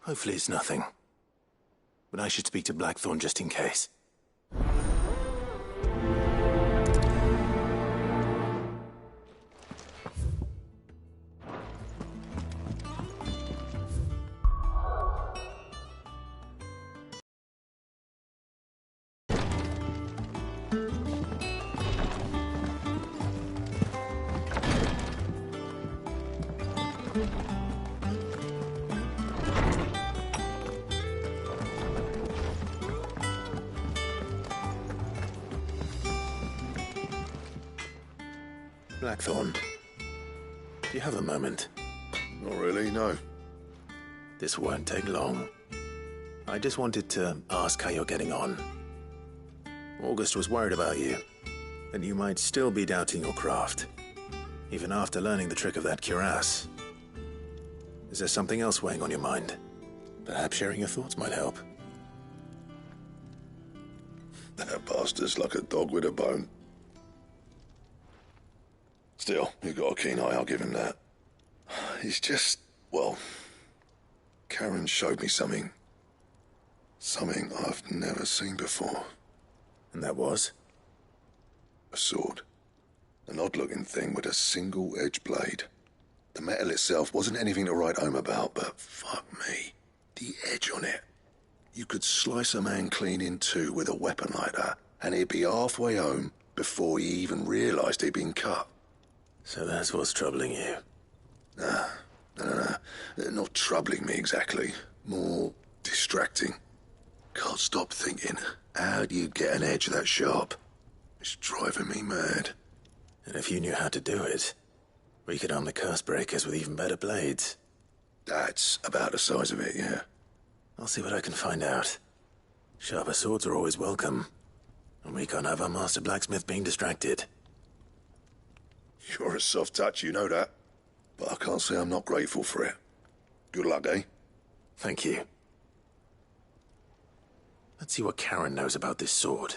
Hopefully it's nothing. But I should speak to Blackthorn just in case. Blackthorn, do you have a moment? Not really, no. This won't take long. I just wanted to ask how you're getting on. August was worried about you, that you might still be doubting your craft, even after learning the trick of that cuirass. Is there something else weighing on your mind? Perhaps sharing your thoughts might help. That bastard's like a dog with a bone. Still, you've got a keen eye, I'll give him that. He's just, well, Karen showed me something. Something I've never seen before. And that was? A sword. An odd-looking thing with a single-edged blade. The metal itself wasn't anything to write home about, but fuck me, the edge on it. You could slice a man clean in two with a weapon like that, and he'd be halfway home before he even realised he'd been cut. So that's what's troubling you? Nah, no. Not troubling me exactly. More distracting. Can't stop thinking, how do you get an edge that sharp? It's driving me mad. And if you knew how to do it, we could arm the curse breakers with even better blades. That's about the size of it, yeah. I'll see what I can find out. Sharper swords are always welcome. And we can't have our master blacksmith being distracted. You're a soft touch, you know that. But I can't say I'm not grateful for it. Good luck, eh? Thank you. Let's see what Karen knows about this sword.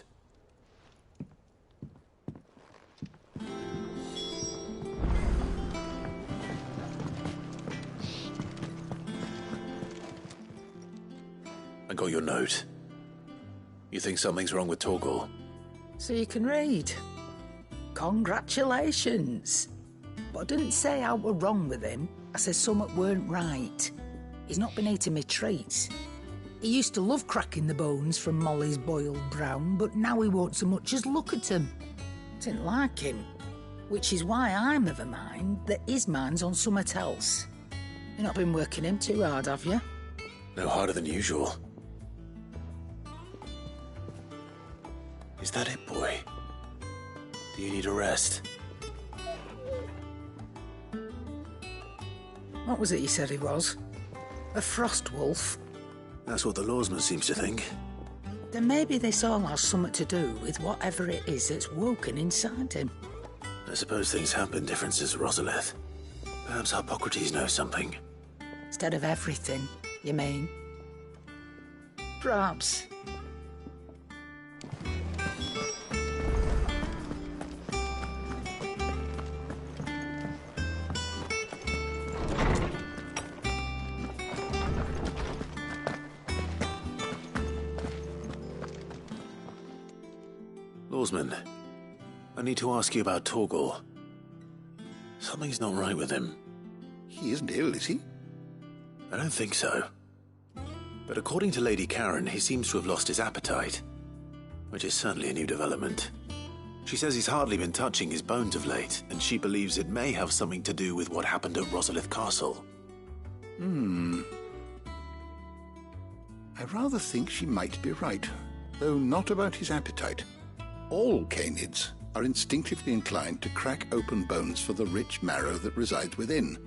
I got your note. You think something's wrong with Torgor? So you can read. Congratulations. But I didn't say how we're wrong with him. I said something weren't right. He's not been eating me treats. He used to love cracking the bones from Molly's boiled brown, but now he won't so much as look at them. Didn't like him. Which is why I'm of a mind that his mind's on something else. You've not been working him too hard, have you? No harder than usual. Is that it, boy? Do you need a rest? What was it you said he was? A frost wolf? That's what the lawsman seems to think. Then maybe this all has something to do with whatever it is that's woken inside him. I suppose things have been different since Rosalith. Perhaps Hippocrates knows something. Instead of everything, you mean? Perhaps. Lawsman, I need to ask you about Torgor. Something's not right with him. He isn't ill, is he? I don't think so. But according to Lady Karen, he seems to have lost his appetite. which is certainly a new development. She says he's hardly been touching his bones of late, and she believes it may have something to do with what happened at Rosalith Castle. I rather think she might be right, though not about his appetite. All canids are instinctively inclined to crack open bones for the rich marrow that resides within,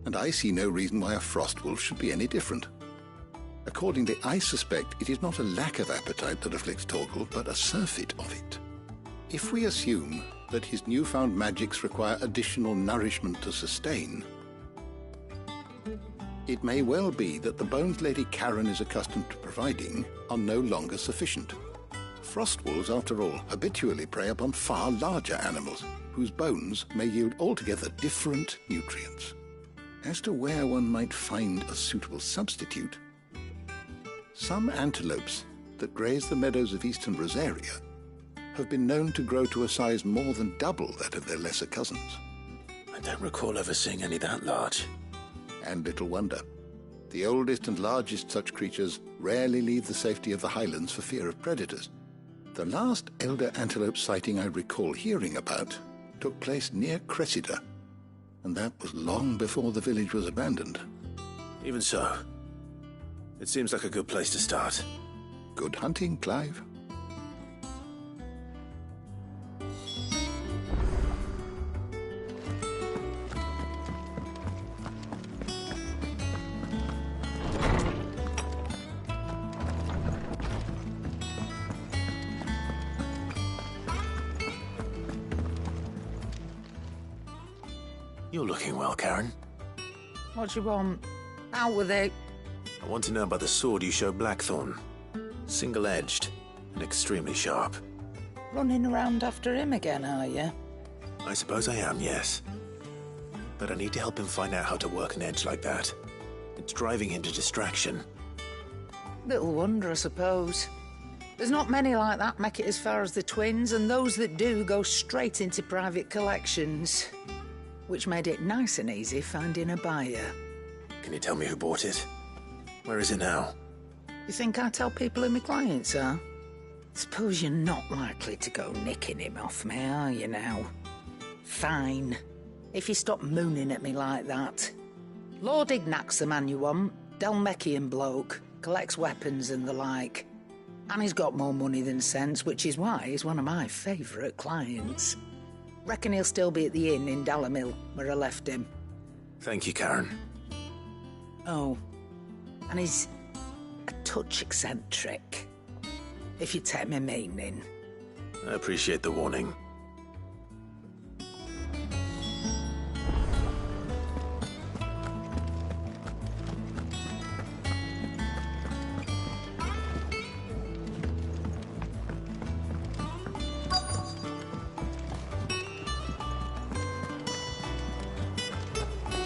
and I see no reason why a frostwolf should be any different. Accordingly, I suspect it is not a lack of appetite that afflicts Torgal, but a surfeit of it. If we assume that his newfound magics require additional nourishment to sustain, it may well be that the bones Lady Karen is accustomed to providing are no longer sufficient. Frostwolves, after all, habitually prey upon far larger animals, whose bones may yield altogether different nutrients. As to where one might find a suitable substitute, some antelopes that graze the meadows of eastern Rosaria have been known to grow to a size more than double that of their lesser cousins. I don't recall ever seeing any that large. And little wonder. The oldest and largest such creatures rarely leave the safety of the highlands for fear of predators. The last elder antelope sighting I recall hearing about took place near Cressida, and that was long before the village was abandoned. Even so, it seems like a good place to start. Good hunting, Clive. You're looking well, Karen. What do you want? Out with it. I want to know about the sword you showed Blackthorn. Single-edged and extremely sharp. Running around after him again, are you? I suppose I am, yes. But I need to help him find out how to work an edge like that. It's driving him to distraction. Little wonder, I suppose. There's not many like that make it as far as the twins, and those that do go straight into private collections. Which made it nice and easy finding a buyer. Can you tell me who bought it? Where is it now? You think I tell people who my clients are? Suppose you're not likely to go nicking him off me, are you now? Fine. If you stop mooning at me like that. Lord Ignac's the man you want. Delmechian bloke. Collects weapons and the like. And he's got more money than sense, which is why he's one of my favourite clients. Reckon he'll still be at the inn in Dalamil, where I left him. Thank you, Karen. Oh, and he's a touch eccentric, if you take my meaning. I appreciate the warning.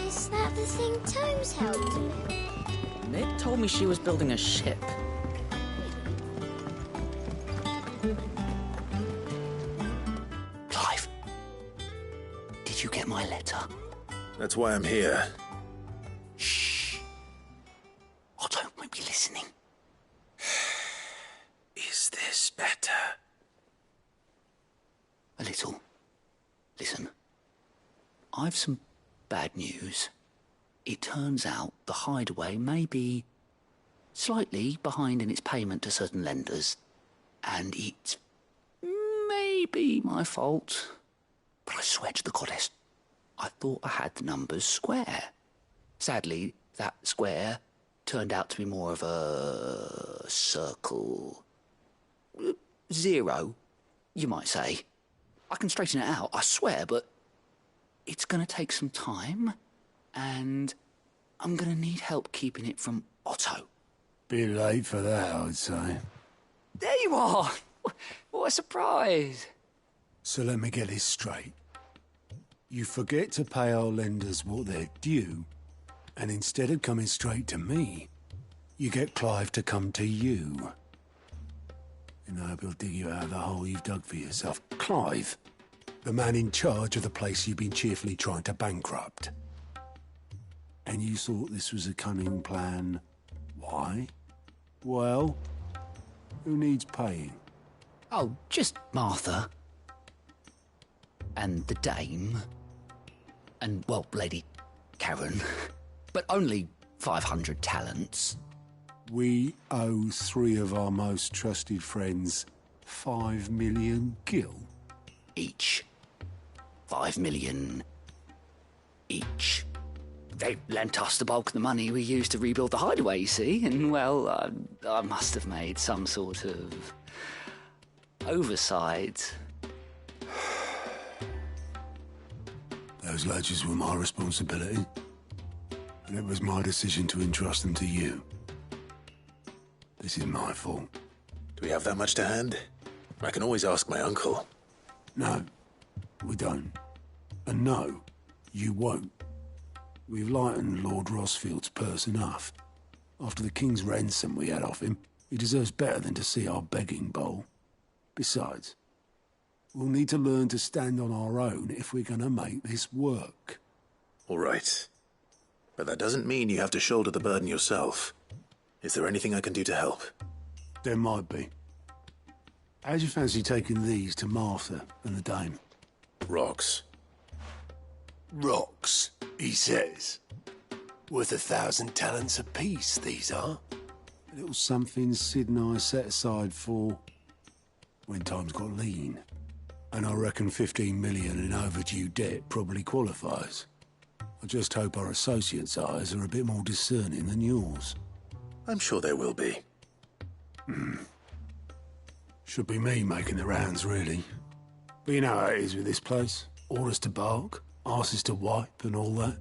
Is that the thing Tomes helped him? Ned told me she was building a ship. Clive, did you get my letter? That's why I'm here. Shh. Otto might be listening. Is this better? A little. Listen, I've some bad news. It turns out the Hideaway may be slightly behind in its payment to certain lenders, and it may be my fault. But I swear to the goddess, I thought I had the numbers square. Sadly, that square turned out to be more of a circle. 0, you might say. I can straighten it out, I swear, but it's going to take some time, and I'm going to need help keeping it from Otto. Bit late for that, I'd say. There you are! What a surprise! So let me get this straight. You forget to pay our lenders what they're due, and instead of coming straight to me, you get Clive to come to you. And I hope he'll dig you out of the hole you've dug for yourself. Clive, the man in charge of the place you've been cheerfully trying to bankrupt. And you thought this was a cunning plan. Why? Well, who needs paying? Oh, just Martha. And the dame. And, well, Lady Karen. But only 500 talents. We owe 3 of our most trusted friends 5 million gil. Each. 5 million each. They lent us the bulk of the money we used to rebuild the hideaway, you see, and, well, I must have made some sort of oversight. Those ledgers were my responsibility, and it was my decision to entrust them to you. This is my fault. Do we have that much to hand? I can always ask my uncle. No, we don't. And no, you won't. We've lightened Lord Rosfield's purse enough. After the king's ransom we had off him, he deserves better than to see our begging bowl. Besides, we'll need to learn to stand on our own if we're going to make this work. All right. But that doesn't mean you have to shoulder the burden yourself. Is there anything I can do to help? There might be. How'd you fancy taking these to Martha and the dame? Rocks. Rocks, he says. Worth 1,000 talents apiece, these are. A little something Sid and I set aside for when times got lean. And I reckon 15 million in overdue debt probably qualifies. I just hope our associates' eyes are a bit more discerning than yours. I'm sure there will be. Should be me making the rounds, really. But you know how it is with this place. Orders to bark, arses to wipe, and all that.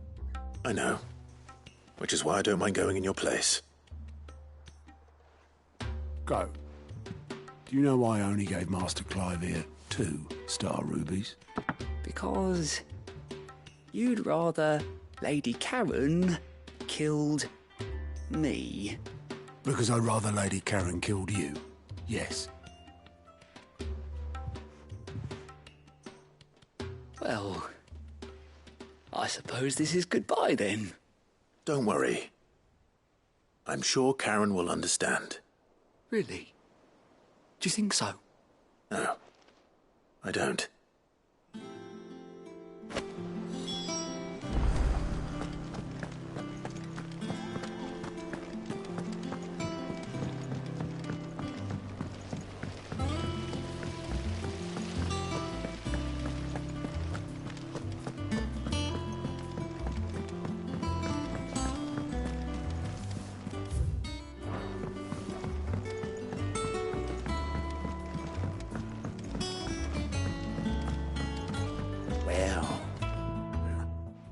I know. Which is why I don't mind going in your place. Go. Do you know why I only gave Master Clive here 2 star rubies? Because you'd rather Lady Karen killed me. Because I'd rather Lady Karen killed you. Yes. Well, I suppose this is goodbye then. Don't worry. I'm sure Karen will understand. Really? Do you think so? No, I don't.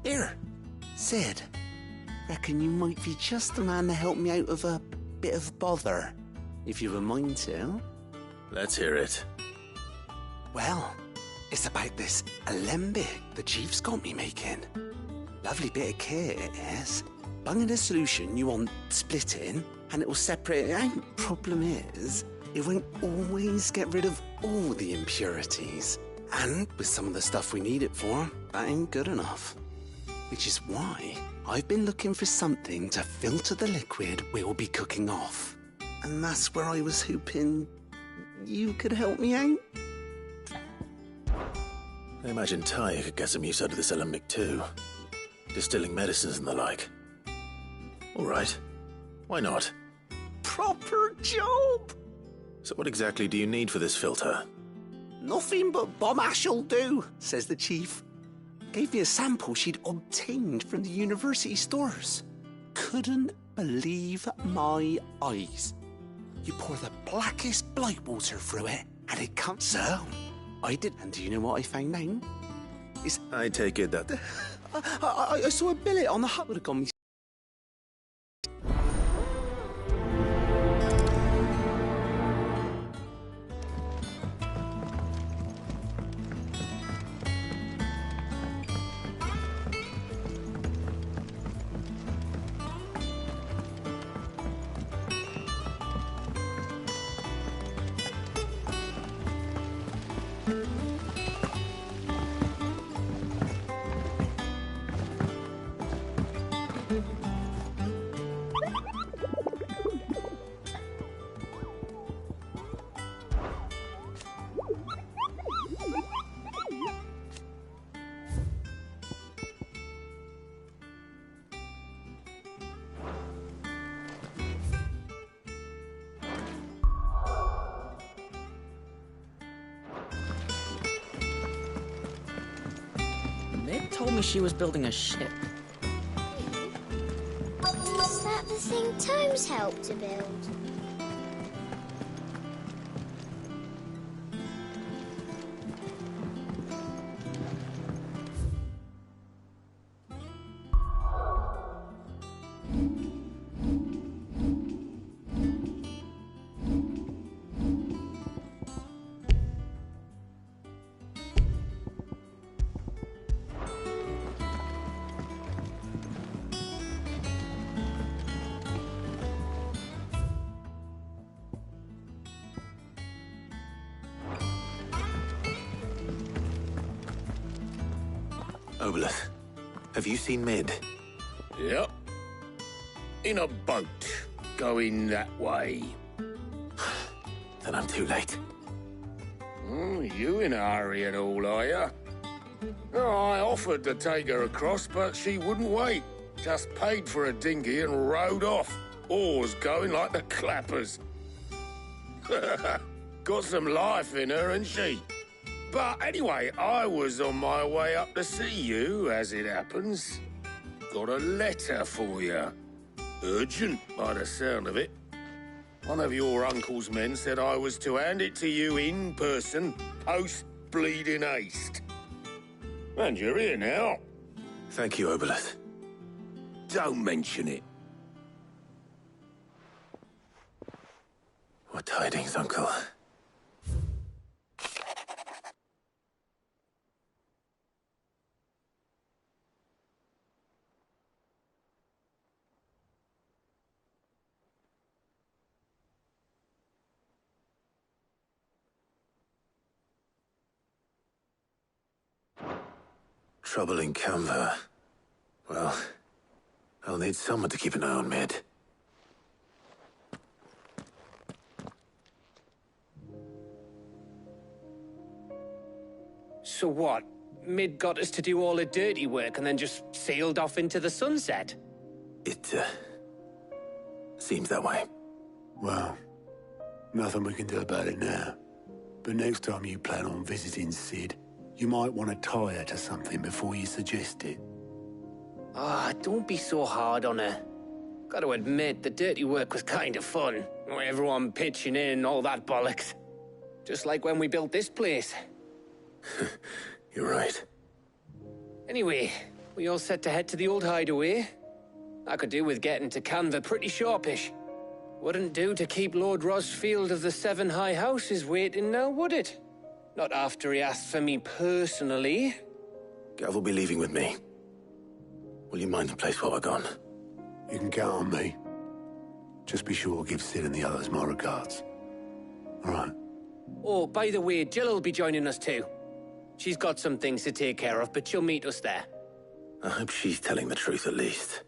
Here, Sid. Reckon you might be just the man to help me out of a bit of bother, if you would mind to. Let's hear it. Well, it's about this alembic the chief's got me making. Lovely bit of kit it is. Bunging a solution you want splitting, and it will separate it out. Problem is, it won't always get rid of all the impurities. And with some of the stuff we need it for, that ain't good enough. Which is why I've been looking for something to filter the liquid we'll be cooking off. And that's where I was hoping you could help me out. I imagine Ty could get some use out of this alembic too. Distilling medicines and the like. All right. Why not? Proper job! So what exactly do you need for this filter? Nothing but bomb ash'll do, says the chief. Gave me a sample she'd obtained from the university stores. Couldn't believe my eyes. You pour the blackest blight water through it, and it comes out. I did, and do you know what I found out? I take it that... I saw a billet on the hut would have gone me. told me she was building a ship. Is that the thing Tomes helped to build? Obolus, have you seen Mid? Yep. In a boat, going that way. Then I'm too late. You in a hurry and all, are you? Oh, I offered to take her across, but she wouldn't wait. Just paid for a dinghy and rowed off. Oars going like the clappers. Got some life in her, ain't she? But anyway, I was on my way up to see you, as it happens. Got a letter for you. Urgent, by the sound of it. One of your uncle's men said I was to hand it to you in person, post-bleeding haste. And you're here now. Thank you, Obolus. Don't mention it. What tidings, Uncle? Trouble in Canva. Well, I'll need someone to keep an eye on Mid. So what? Mid got us to do all the dirty work and then just sailed off into the sunset? It, seems that way. Well, nothing we can do about it now. But next time you plan on visiting Sid, you might want to tie her to something before you suggest it. Ah, don't be so hard on her. Got to admit, the dirty work was kind of fun. Everyone pitching in, all that bollocks. Just like when we built this place. You're right. Anyway, we all set to head to the old hideaway. I could do with getting to Canva pretty sharpish. Wouldn't do to keep Lord Rosfield of the Seven High Houses waiting now, would it? Not after he asked for me personally. Gav will be leaving with me. Will you mind the place while we're gone? You can count on me. Just be sure to give Sid and the others my regards. All right. Oh, by the way, Jill will be joining us too. She's got some things to take care of, but she'll meet us there. I hope she's telling the truth at least.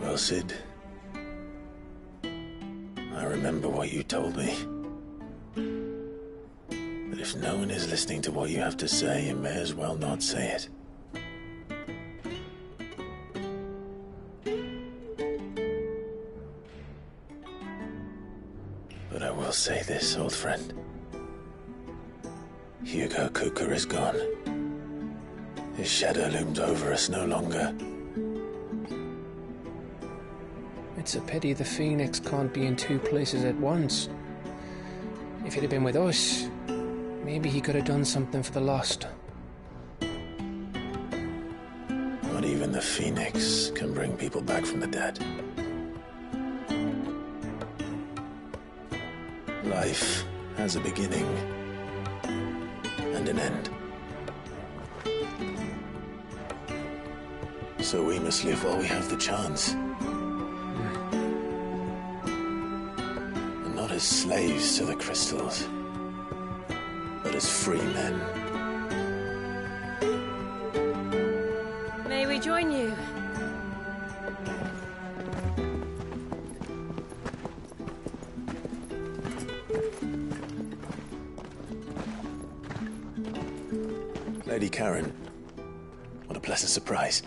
Well, Sid, I remember what you told me. But if no one is listening to what you have to say, you may as well not say it. But I will say this, old friend. Hugo Kuka is gone. His shadow looms over us no longer. It's a pity the Phoenix can't be in two places at once. If he'd have been with us, maybe he could have done something for the lost. Not even the Phoenix can bring people back from the dead. Life has a beginning and an end. So we must live while we have the chance. And not as slaves to the crystals, but as free men. May we join you? Lady Karen, what a pleasant surprise.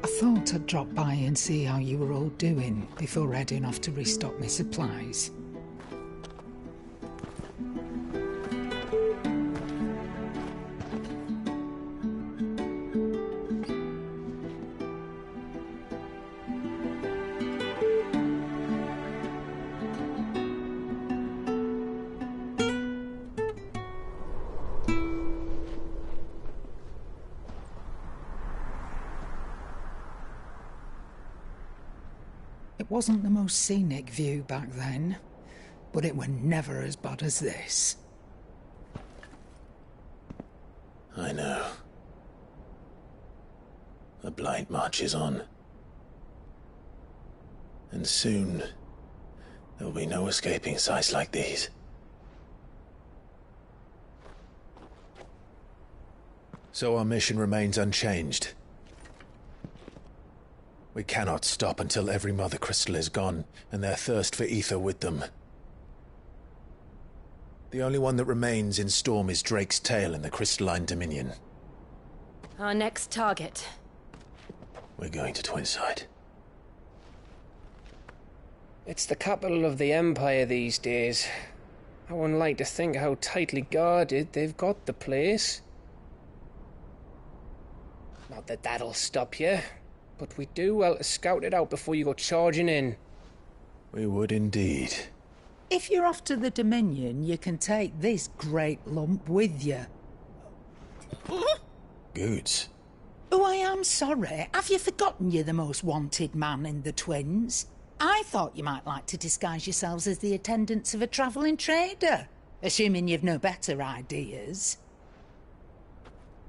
I thought I'd drop by and see how you were all doing before heading off to restock my supplies. It wasn't the most scenic view back then, but it were never as bad as this. I know. The Blight marches on. And soon, there will be no escaping sights like these. So our mission remains unchanged. We cannot stop until every Mother Crystal is gone, and their thirst for ether with them. The only one that remains in Storm is Drake's Tail in the Crystalline Dominion. Our next target. We're going to Twinside. It's the capital of the Empire these days. I wouldn't like to think how tightly guarded they've got the place. Not that that'll stop you, but we do well to scout it out before you go charging in. We would indeed. If you're off to the Dominion, you can take this great lump with you. Goods. Oh, I am sorry. Have you forgotten you're the most wanted man in the Twins? I thought you might like to disguise yourselves as the attendants of a travelling trader, assuming you've no better ideas.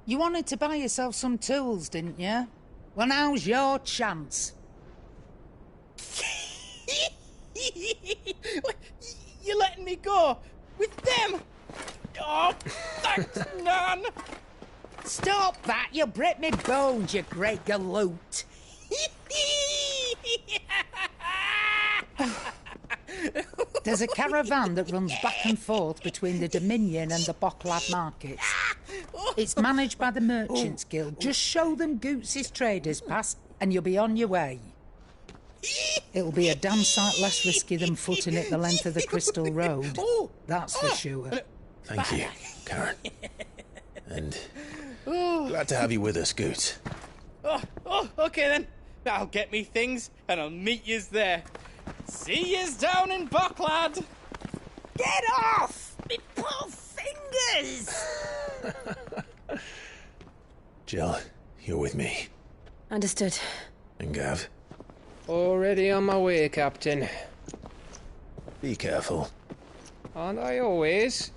You wanted to buy yourself some tools, didn't you? Well, now's your chance. You're letting me go? With them? Oh, thanks, Nan! Stop that! You'll break me bones, you great galoot! There's a caravan that runs back and forth between the Dominion and the Bocklad markets. It's managed by the Merchants Guild. Just show them Goots' traders pass and you'll be on your way. It'll be a damn sight less risky than footing it the length of the Crystal Road. That's for sure. Thank you, Karen. And glad to have you with us, Goots. Okay then. I'll get me things and I'll meet yous there. See yous down in Bocklad. Get off! Me poor fingers! Jill, you're with me. Understood. And Gav? Already on my way, Captain. Be careful. Aren't I always?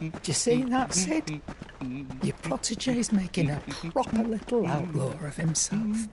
Do you see that, Sid? Your protege's making a proper little outlaw of himself.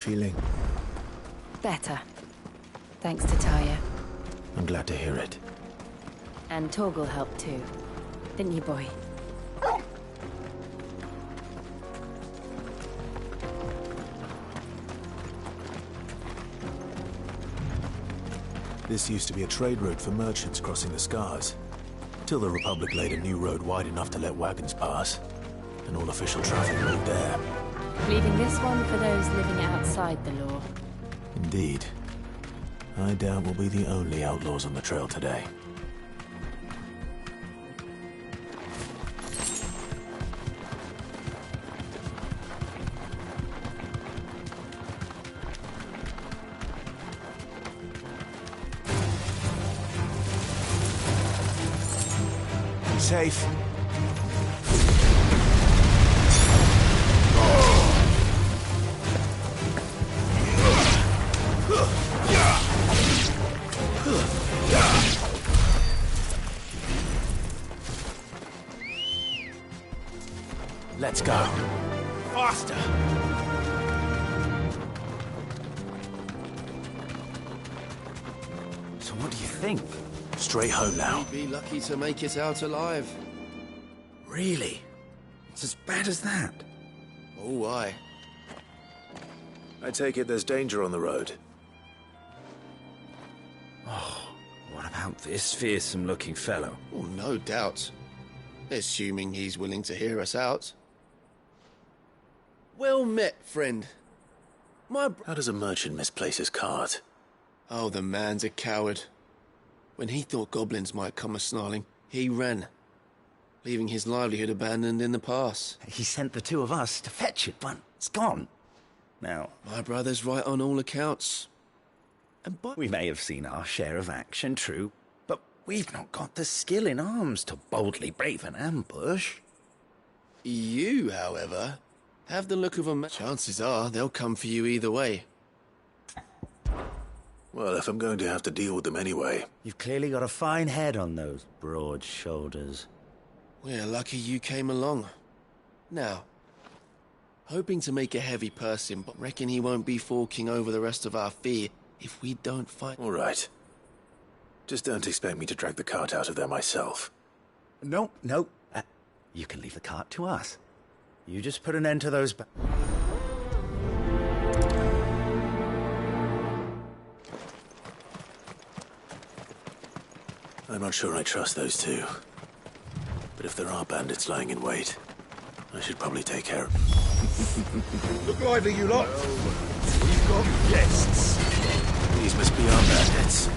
Feeling? Better. Thanks to Taya. I'm glad to hear it. And Torgal helped too. Didn't you, boy? This used to be a trade route for merchants crossing the Scars. Till the Republic laid a new road wide enough to let wagons pass. And all official traffic moved there. Leaving this one for those living outside the law. Indeed. I doubt we'll be the only outlaws on the trail today. Be safe. Let's go. Faster! So what do you think? Straight home now. We'd be lucky to make it out alive. Really? It's as bad as that? Oh, aye. I take it there's danger on the road. Oh, what about this fearsome-looking fellow? Oh, no doubt. Assuming he's willing to hear us out. Well met, friend. How does a merchant misplace his cart? Oh, the man's a coward. When he thought goblins might come a-snarling, he ran, leaving his livelihood abandoned in the pass. He sent the two of us to fetch it, but it's gone. Now, my brother's right on all accounts. And we may have seen our share of action, true, but we've not got the skill in arms to boldly brave an ambush. You, however, have the look of a man. Chances are they'll come for you either way. Well, if I'm going to have to deal with them anyway. You've clearly got a fine head on those broad shoulders. We're lucky you came along. Now, hoping to make a heavy person, but reckon he won't be forking over the rest of our fee if we don't fight. All right. Just don't expect me to drag the cart out of there myself. No. You can leave the cart to us. You just put an end to those... I'm not sure I trust those two. But if there are bandits lying in wait, I should probably take care of them. Look lively, you lot. We've got guests. These must be our bandits.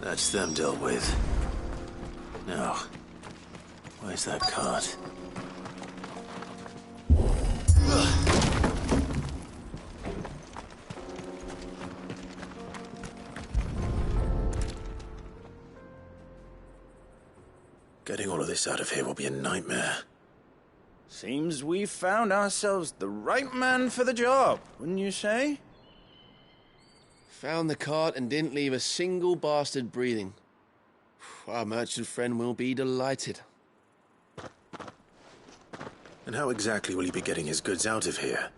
That's them dealt with. Now, where's that cart? Getting all of this out of here will be a nightmare. Seems we've found ourselves the right man for the job, wouldn't you say? Found the cart and didn't leave a single bastard breathing. Our merchant friend will be delighted. And how exactly will he be getting his goods out of here?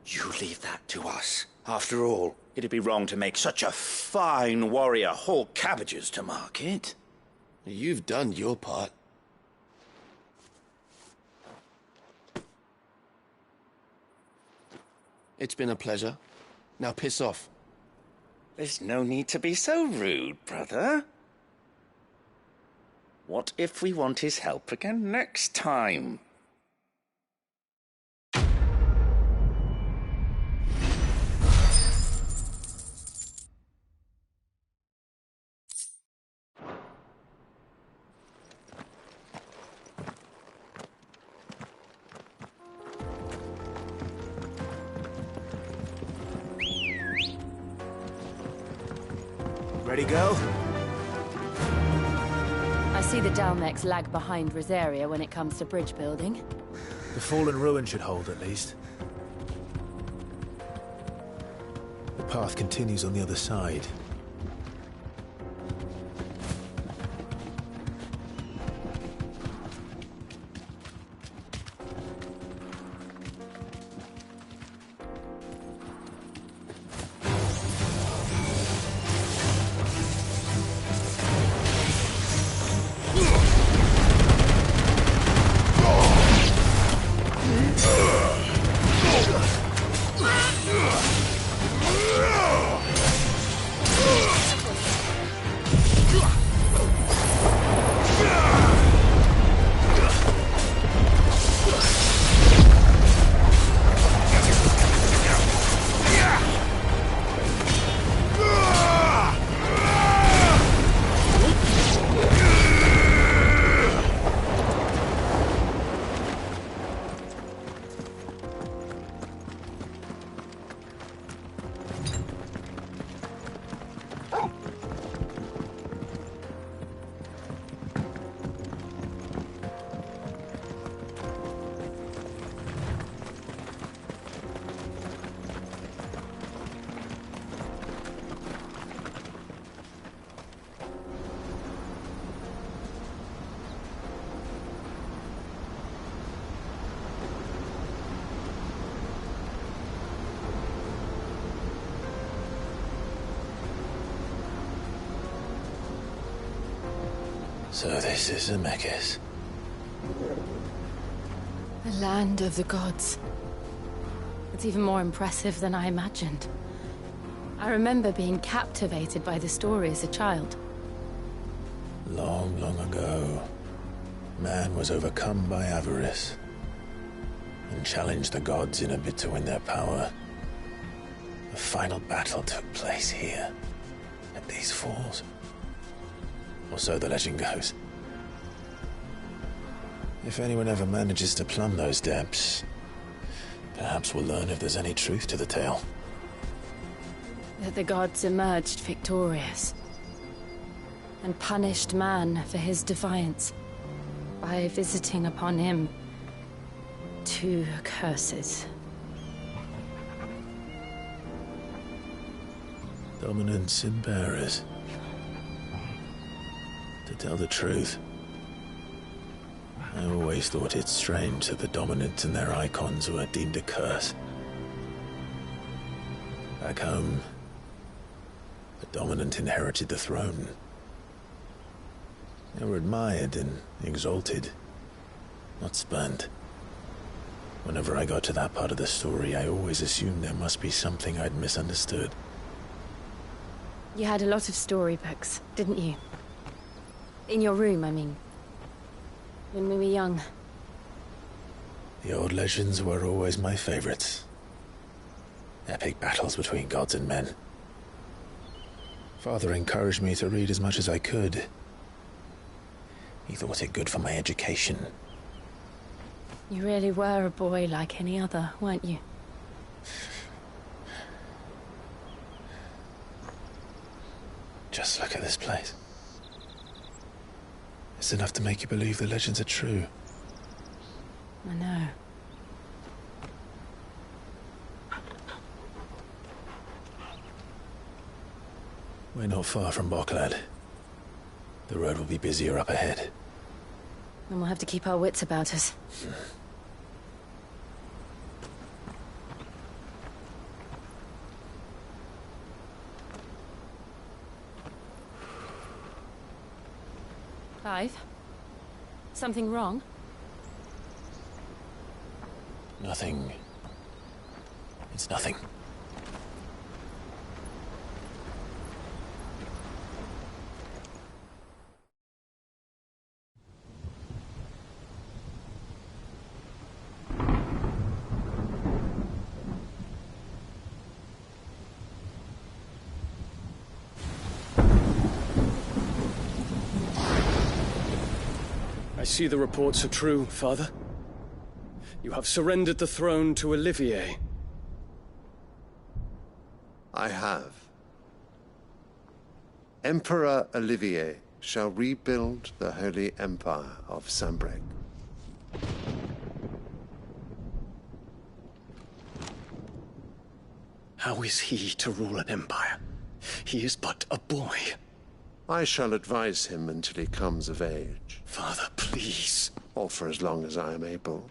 You leave that to us. After all, it'd be wrong to make such a fine warrior haul cabbages to market. You've done your part. It's been a pleasure. Now piss off. There's no need to be so rude, brother. What if we want his help again next time? Ready, go? I see the Dalmex lag behind Rosaria when it comes to bridge building. The fallen ruin should hold, at least. The path continues on the other side. So this is Zemeckis. The land of the gods. It's even more impressive than I imagined. I remember being captivated by the story as a child. Long, long ago, man was overcome by avarice and challenged the gods in a bid to win their power. The final battle took place here, at these falls. Or so the legend goes. If anyone ever manages to plumb those depths, perhaps we'll learn if there's any truth to the tale. That the gods emerged victorious and punished man for his defiance by visiting upon him 2 curses. Dominants and bearers. To tell the truth, I always thought it strange that the dominant and their icons were deemed a curse. Back home, the dominant inherited the throne. They were admired and exalted, not spurned. Whenever I got to that part of the story, I always assumed there must be something I'd misunderstood. You had a lot of storybooks, didn't you? In your room, I mean. When we were young. The old legends were always my favorites. Epic battles between gods and men. Father encouraged me to read as much as I could. He thought it good for my education. You really were a boy like any other, weren't you? Just look at this place. It's enough to make you believe the legends are true. I know. We're not far from Boklad. The road will be busier up ahead. Then we'll have to keep our wits about us. Clive? Something wrong? Nothing. It's nothing. I see the reports are true, Father. You have surrendered the throne to Olivier. I have. Emperor Olivier shall rebuild the Holy Empire of Sanbreque. How is he to rule an empire? He is but a boy. I shall advise him until he comes of age. Father, please. Or for as long as I am able.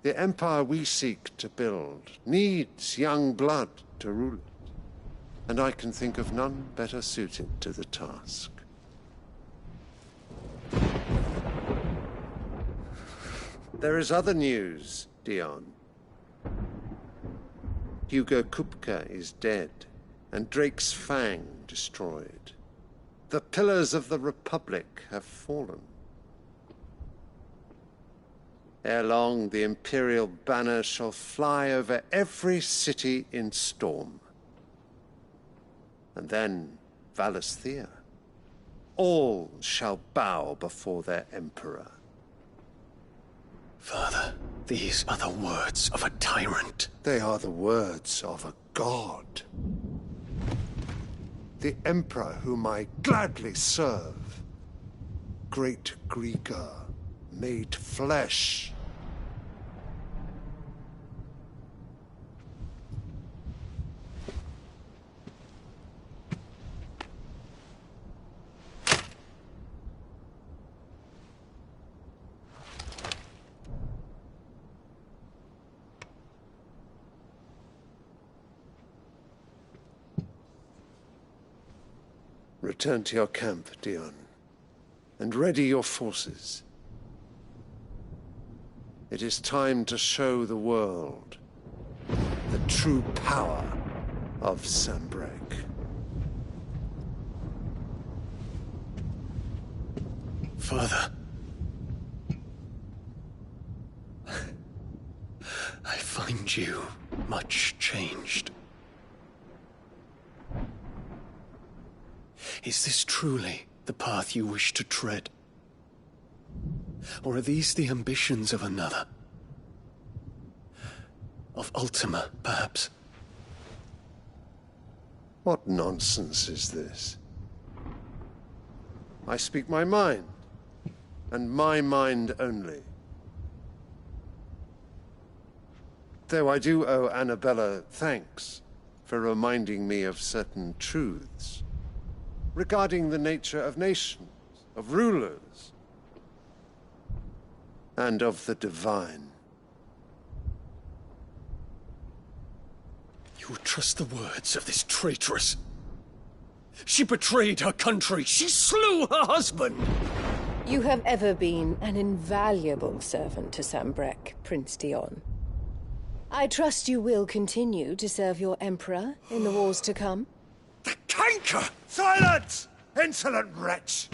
The empire we seek to build needs young blood to rule it, and I can think of none better suited to the task. There is other news, Dion. Hugo Kupka is dead, and Drake's Fang destroyed. The pillars of the Republic have fallen. Ere long, the Imperial banner shall fly over every city in Storm. And then, Valisthea. All shall bow before their Emperor. Father, these are the words of a tyrant. They are the words of a god. The Emperor whom I gladly serve. Great Grieger, made flesh. Return to your camp, Dion, and ready your forces. It is time to show the world the true power of Sanbreque. Father. I find you much changed. Is this truly the path you wish to tread? Or are these the ambitions of another? Of Ultima, perhaps? What nonsense is this? I speak my mind, and my mind only. Though I do owe Annabella thanks for reminding me of certain truths regarding the nature of nations, of rulers, and of the divine. You would trust the words of this traitress? She betrayed her country. She slew her husband. You have ever been an invaluable servant to Sanbreque, Prince Dion. I trust you will continue to serve your Emperor in the wars to come. The canker! Silence! Insolent wretch!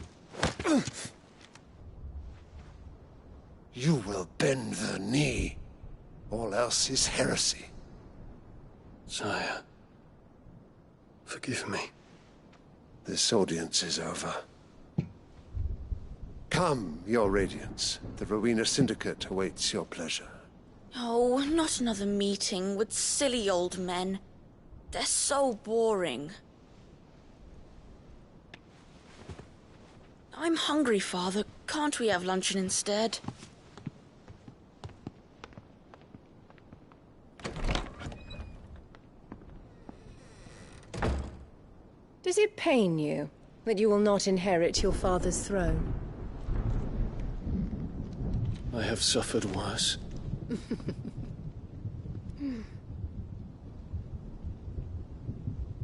You will bend the knee. All else is heresy. Sire, Forgive me. This audience is over. Come, Your Radiance. The Rowena Syndicate awaits your pleasure. Oh, not another meeting with silly old men. They're so boring. I'm hungry, Father. Can't we have luncheon instead? Does it pain you that you will not inherit your father's throne? I have suffered worse.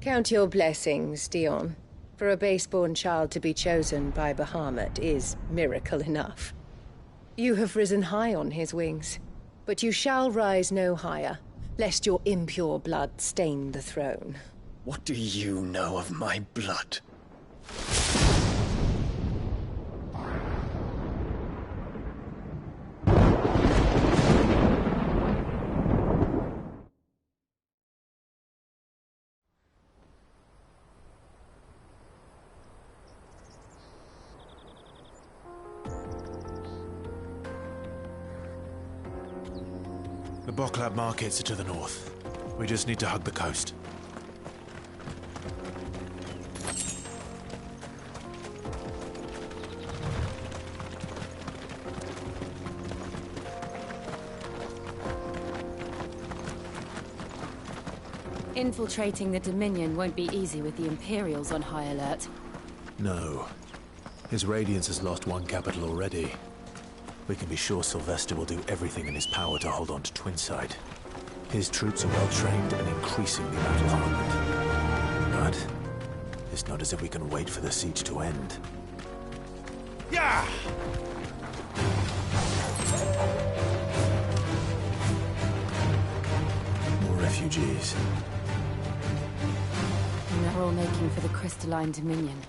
Count your blessings, Dion. For a base-born child to be chosen by Bahamut is miracle enough. You have risen high on his wings, but you shall rise no higher, lest your impure blood stain the throne. What do you know of my blood? The Boklab markets are to the north. We just need to hug the coast. Infiltrating the Dominion won't be easy with the Imperials on high alert. No. His Radiance has lost one capital already. We can be sure Sylvester will do everything in his power to hold on to Twinside. His troops are well-trained and increasingly battle-hardened. But it's not as if we can wait for the siege to end. Yeah! More refugees. And they're all making for the Crystalline Dominion.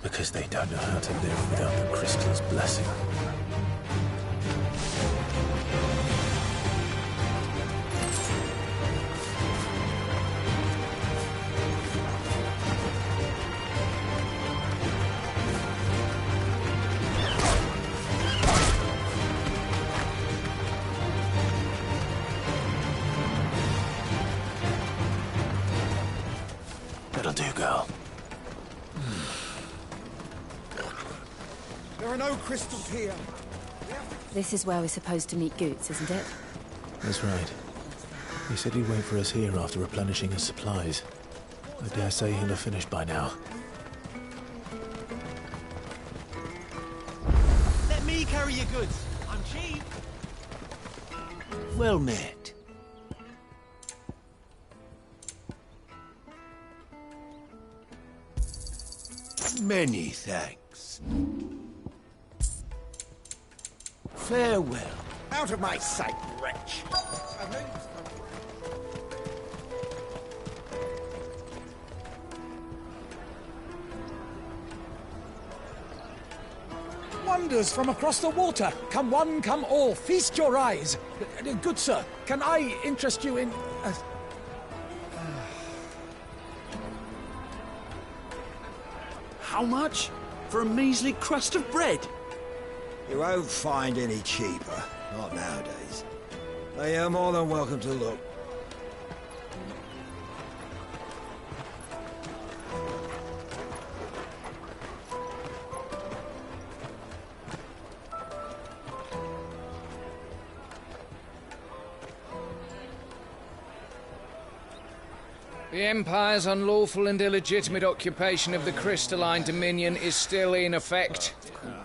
Because they don't know how to live without the Crystal's blessing. That'll do, girl. There are no crystals here. This is where we're supposed to meet Goots, isn't it? That's right. He said he'd wait for us here after replenishing his supplies. I dare say he'll have finished by now. Let me carry your goods. I'm cheap. Well met. Many thanks. Farewell. Out of my sight, wretch. Wonders from across the water. Come one, come all. Feast your eyes. Good sir, can I interest you in... How much? For a measly crust of bread? You won't find any cheaper. Not nowadays. They are more than welcome to look. The Empire's unlawful and illegitimate occupation of the Crystalline Dominion is still in effect.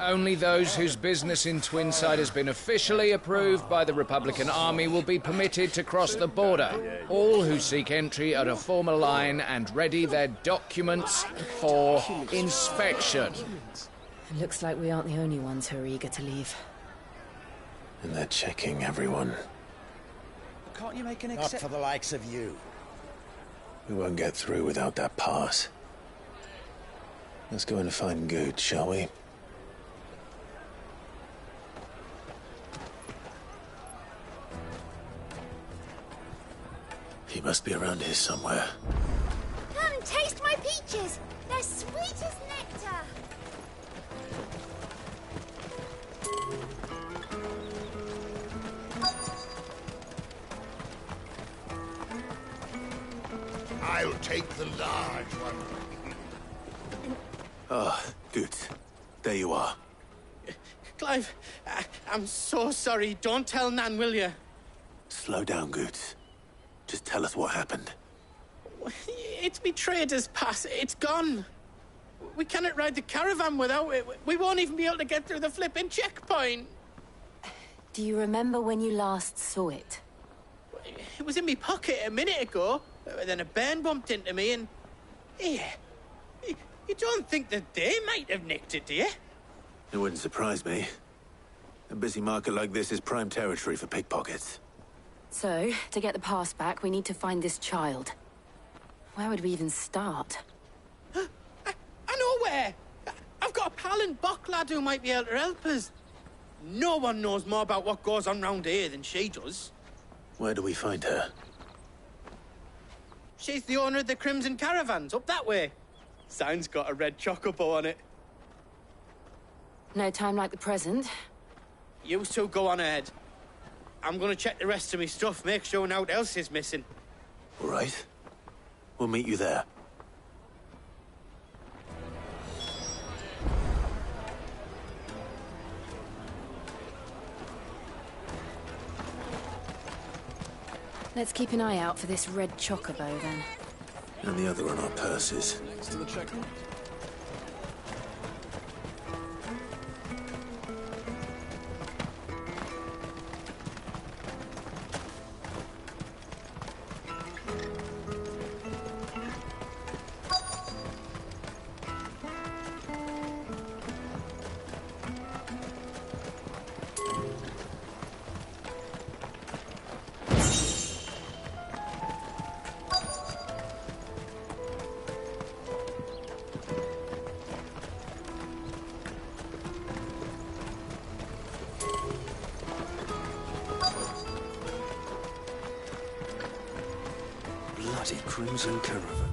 Only those whose business in Twinside has been officially approved by the Republican Army will be permitted to cross the border. All who seek entry are to form a line and ready their documents for inspection. It looks like we aren't the only ones who are eager to leave. And they're checking everyone. Can't you make an Not for the likes of you. We won't get through without that pass. Let's go in and find Good, shall we? He must be around here somewhere. Come Come, taste my peaches. They're sweet as nectar. I'll take the large one. Ah, good. There you are. Clive, I'm so sorry. Don't tell Nan, will you? Slow down, Goots. Just tell us what happened. It's me trader's pass. It's gone. We cannot ride the caravan without it. We won't even be able to get through the flipping checkpoint. Do you remember when you last saw it? It was in my pocket a minute ago. Then a bairn bumped into me and... Yeah. You don't think that they might have nicked it, do you? It wouldn't surprise me. A busy market like this is prime territory for pickpockets. So, to get the pass back, we need to find this child. Where would we even start? I know where! I've got a pal in Bocklad who might be able to help us. No one knows more about what goes on round here than she does. Where do we find her? She's the owner of the Crimson Caravans, up that way. Sign's got a red chocobo on it. No time like the present. You two go on ahead. I'm gonna check the rest of my stuff, make sure naught else is missing. All right. We'll meet you there. Let's keep an eye out for this red chocobo, then. And the other on our purses. Next to the checkpoint. Bloody Crimson Caravan.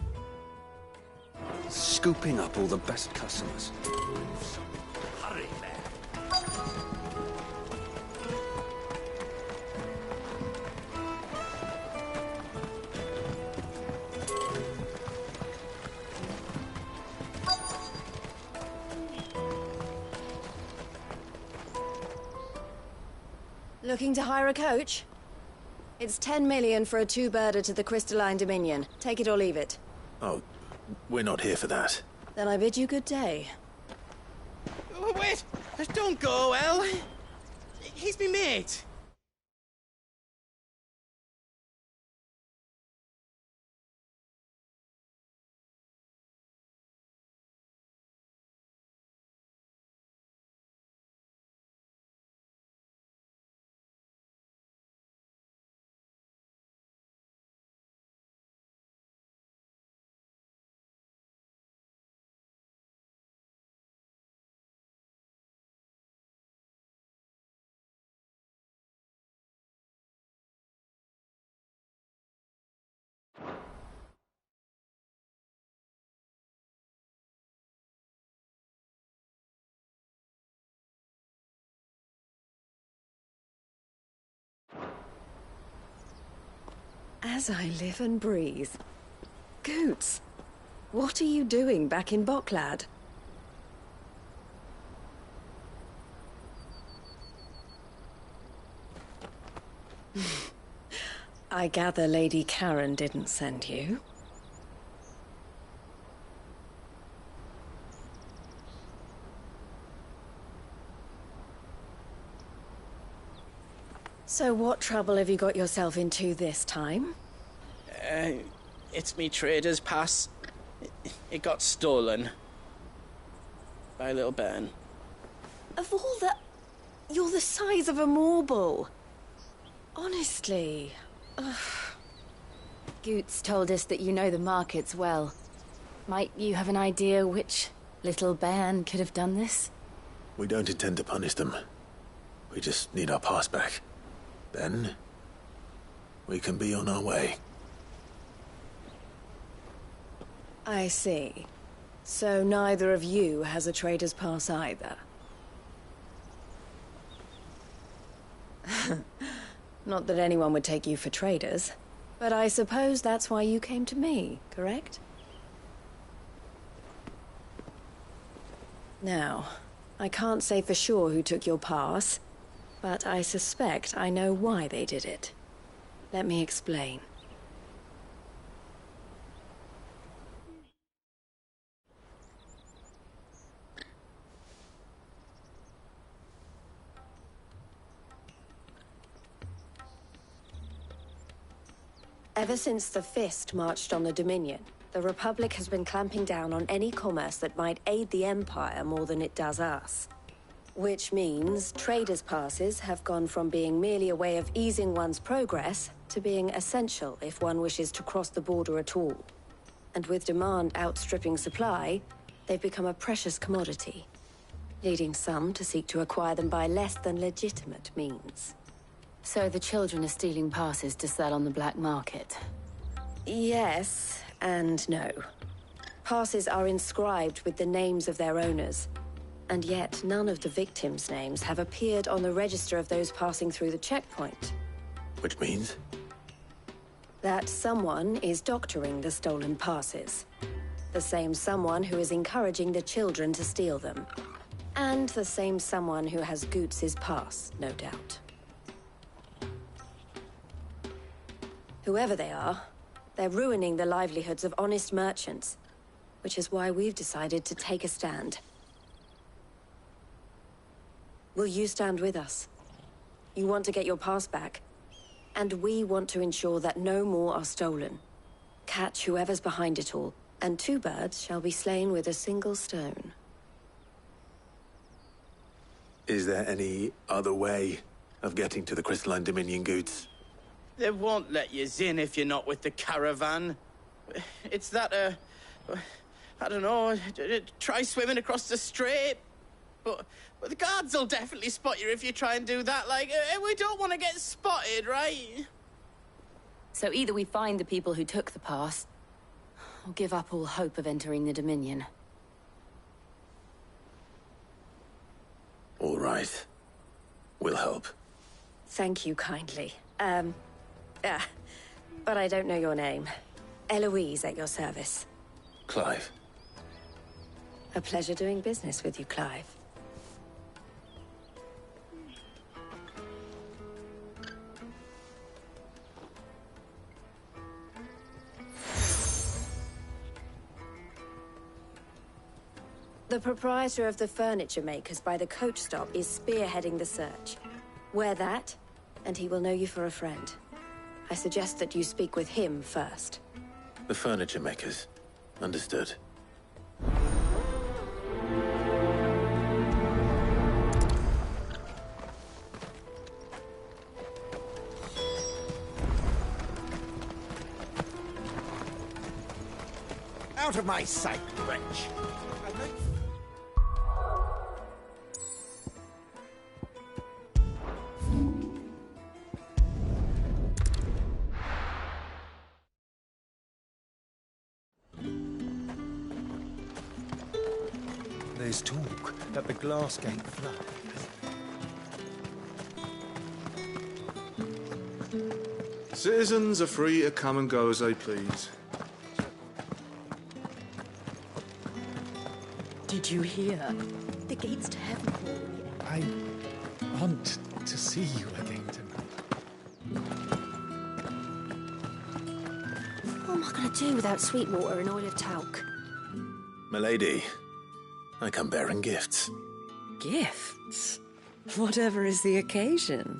Scooping up all the best customers. Hurry, man. Looking to hire a coach? It's 10 million for a two-birder to the Crystalline Dominion. Take it or leave it. Oh, we're not here for that. Then I bid you good day. Oh, wait! Don't go, El. He's me mate. As I live and breathe. Goots, what are you doing back in Bocklad? I gather Lady Karen didn't send you. So what trouble have you got yourself into this time? It's me trader's pass. It got stolen. By a little bairn. Of all the... You're the size of a marble. Honestly. Ugh. Goots told us that you know the markets well. Might you have an idea which little bairn could have done this? We don't intend to punish them. We just need our pass back. Then, we can be on our way. I see. So neither of you has a trader's pass either. Not that anyone would take you for traders, but I suppose that's why you came to me, correct? Now, I can't say for sure who took your pass, but I suspect I know why they did it. Let me explain. Ever since the Fist marched on the Dominion, the Republic has been clamping down on any commerce that might aid the Empire more than it does us. Which means traders' passes have gone from being merely a way of easing one's progress to being essential if one wishes to cross the border at all. And with demand outstripping supply, they've become a precious commodity, leading some to seek to acquire them by less than legitimate means. So the children are stealing passes to sell on the black market? Yes, and no. Passes are inscribed with the names of their owners, and yet none of the victims' names have appeared on the register of those passing through the checkpoint. Which means? That someone is doctoring the stolen passes. The same someone who is encouraging the children to steal them. And the same someone who has Goots's pass, no doubt. Whoever they are, they're ruining the livelihoods of honest merchants, which is why we've decided to take a stand. Will you stand with us? You want to get your pass back, and we want to ensure that no more are stolen. Catch whoever's behind it all, and 2 birds shall be slain with a single stone. Is there any other way of getting to the Crystalline Dominion Goods? They won't let you in if you're not with the caravan. It's that, I don't know, try swimming across the strait. But the guards will definitely spot you if you try and do that. Like, we don't want to get spotted, right? So either we find the people who took the pass, or give up all hope of entering the Dominion. All right. We'll help. Thank you kindly. But I don't know your name. Eloise at your service. Clive. A pleasure doing business with you, Clive. The proprietor of the furniture makers by the coach stop is spearheading the search. Wear that, and he will know you for a friend. I suggest that you speak with him first. The furniture makers. Understood. Out of my sight, wretch! There's talk that the glass gate flood. Citizens are free to come and go as they please. Did you hear? The gates to heaven. I want to see you again tonight. What am I going to do without sweet water and oil of talc? Milady, I come bearing gifts. Gifts? Whatever is the occasion.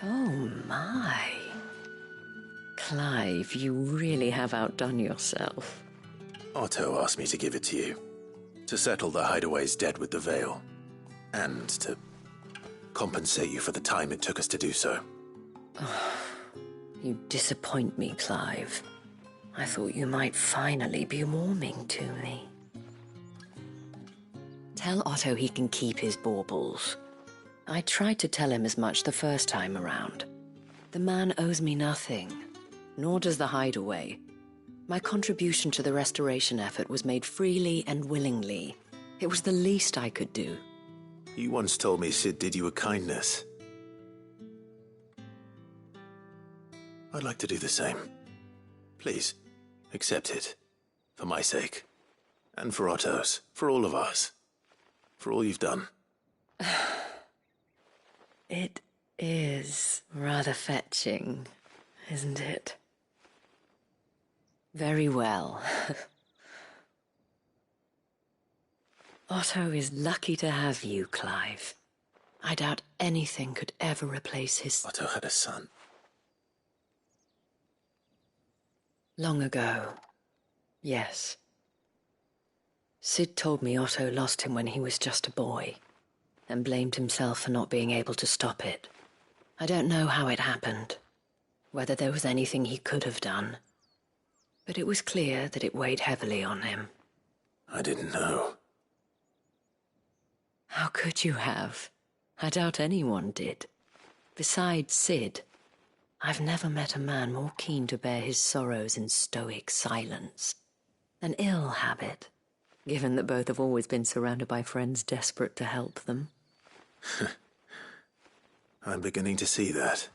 Oh my. Clive, you really have outdone yourself. Otto asked me to give it to you. To settle the Hideaway's debt with the Veil. And to compensate you for the time it took us to do so. You disappoint me, Clive. I thought you might finally be warming to me. Tell Otto he can keep his baubles. I tried to tell him as much the first time around. The man owes me nothing, nor does the Hideaway. My contribution to the restoration effort was made freely and willingly. It was the least I could do. You once told me Sid did you a kindness. I'd like to do the same. Please, accept it. For my sake. And for Otto's. For all of us. For all you've done. It is rather fetching, isn't it? Very well. Otto is lucky to have you, Clive. I doubt anything could ever replace his... Otto had a son. Long ago, yes. Sid told me Otto lost him when he was just a boy, and blamed himself for not being able to stop it. I don't know how it happened, whether there was anything he could have done, but it was clear that it weighed heavily on him. I didn't know. How could you have? I doubt anyone did. Besides Sid, I've never met a man more keen to bear his sorrows in stoic silence. An ill habit, given that both have always been surrounded by friends desperate to help them. I'm beginning to see that.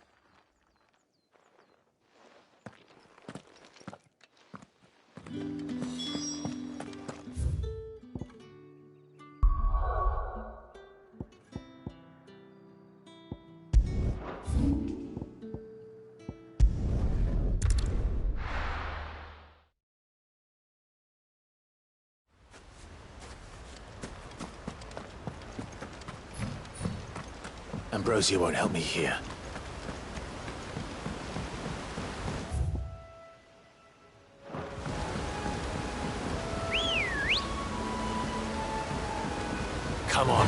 Ambrosia won't help me here. Come on.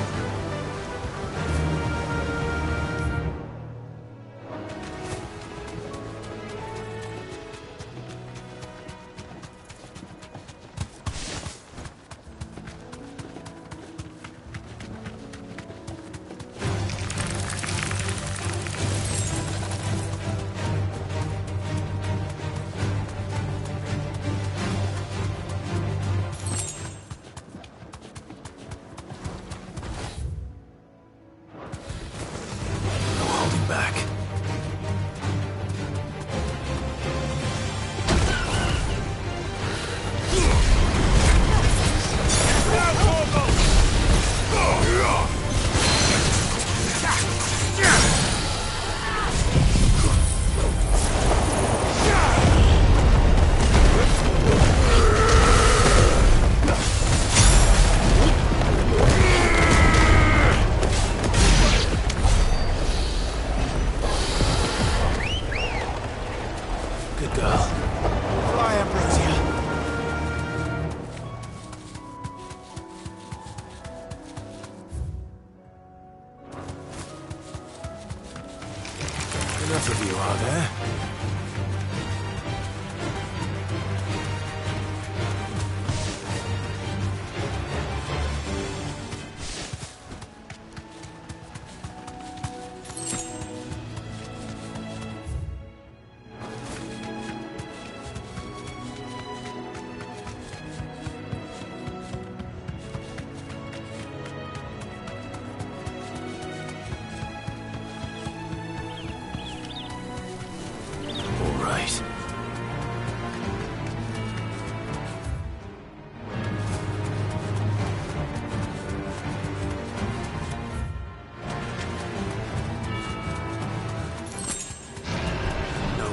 Enough of you, are there?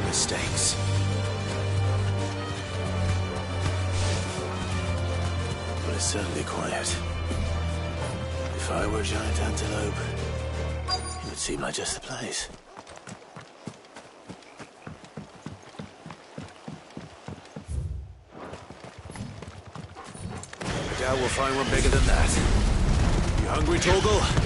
Mistakes. But it's certainly quiet. If I were a giant antelope, it would seem like just the place. I doubt we'll find one bigger than that. You hungry, Torgal?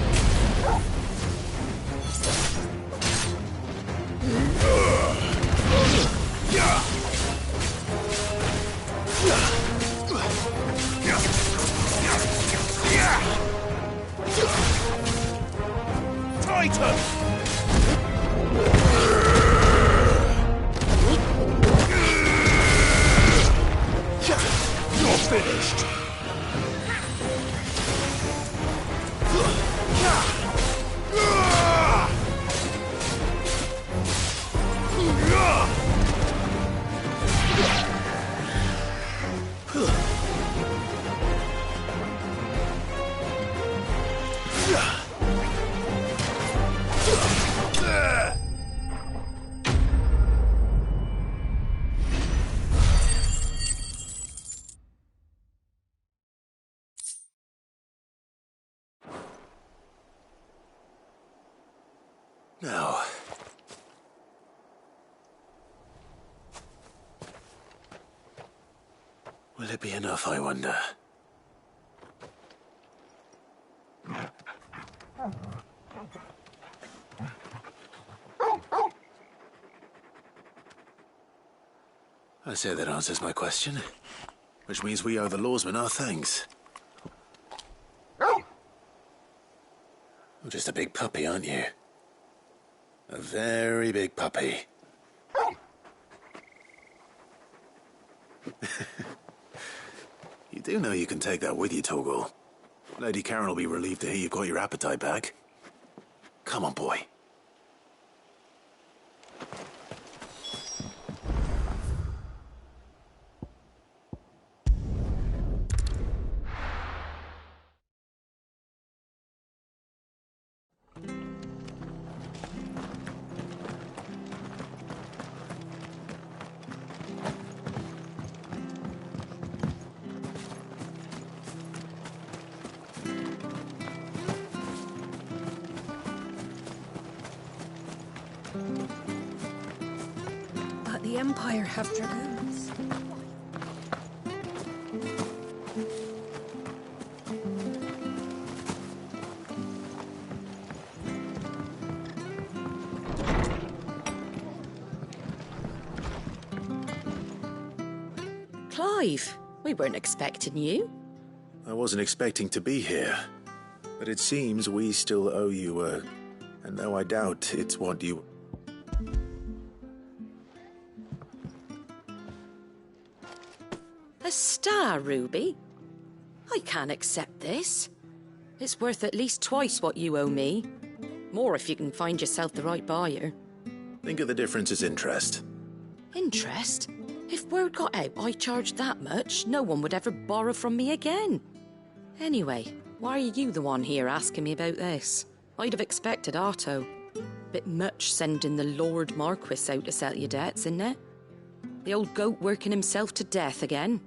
You're finished! Now, will it be enough, I wonder? I say that answers my question, which means we owe the lawsmen our thanks. You're just a big puppy, aren't you? A very big puppy. You do know you can take that with you, Torgal. Lady Karen will be relieved to hear you've got your appetite back. Come on, boy. But the Empire have dragoons. Clive, we weren't expecting you. I wasn't expecting to be here, but it seems we still owe you and though I doubt it's what you... A star, Ruby? I can't accept this. It's worth at least twice what you owe me. More if you can find yourself the right buyer. Think of the difference as interest. Interest? If word got out I charged that much, no one would ever borrow from me again. Anyway, why are you the one here asking me about this? I'd have expected Otto. Bit much sending the Lord Marquis out to settle your debts, isn't it? The old goat working himself to death again.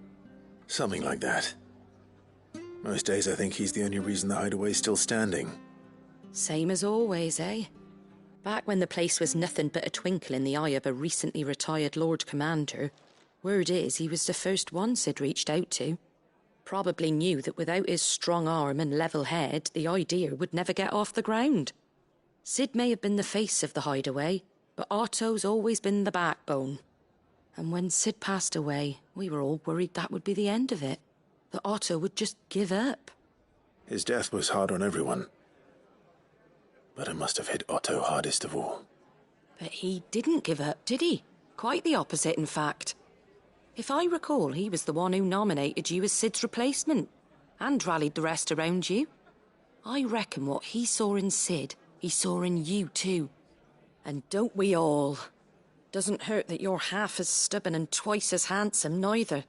Something like that. Most days I think he's the only reason the hideaway's still standing. Same as always, eh? Back when the place was nothing but a twinkle in the eye of a recently retired Lord Commander, word is he was the first one Sid reached out to. Probably knew that without his strong arm and level head, the idea would never get off the ground. Sid may have been the face of the hideaway, but Otto's always been the backbone. And when Sid passed away, we were all worried that would be the end of it. That Otto would just give up. His death was hard on everyone. But it must have hit Otto hardest of all. But he didn't give up, did he? Quite the opposite, in fact. If I recall, he was the one who nominated you as Sid's replacement, and rallied the rest around you. I reckon what he saw in Sid, he saw in you too. And don't we all? Doesn't hurt that you're half as stubborn and twice as handsome, neither.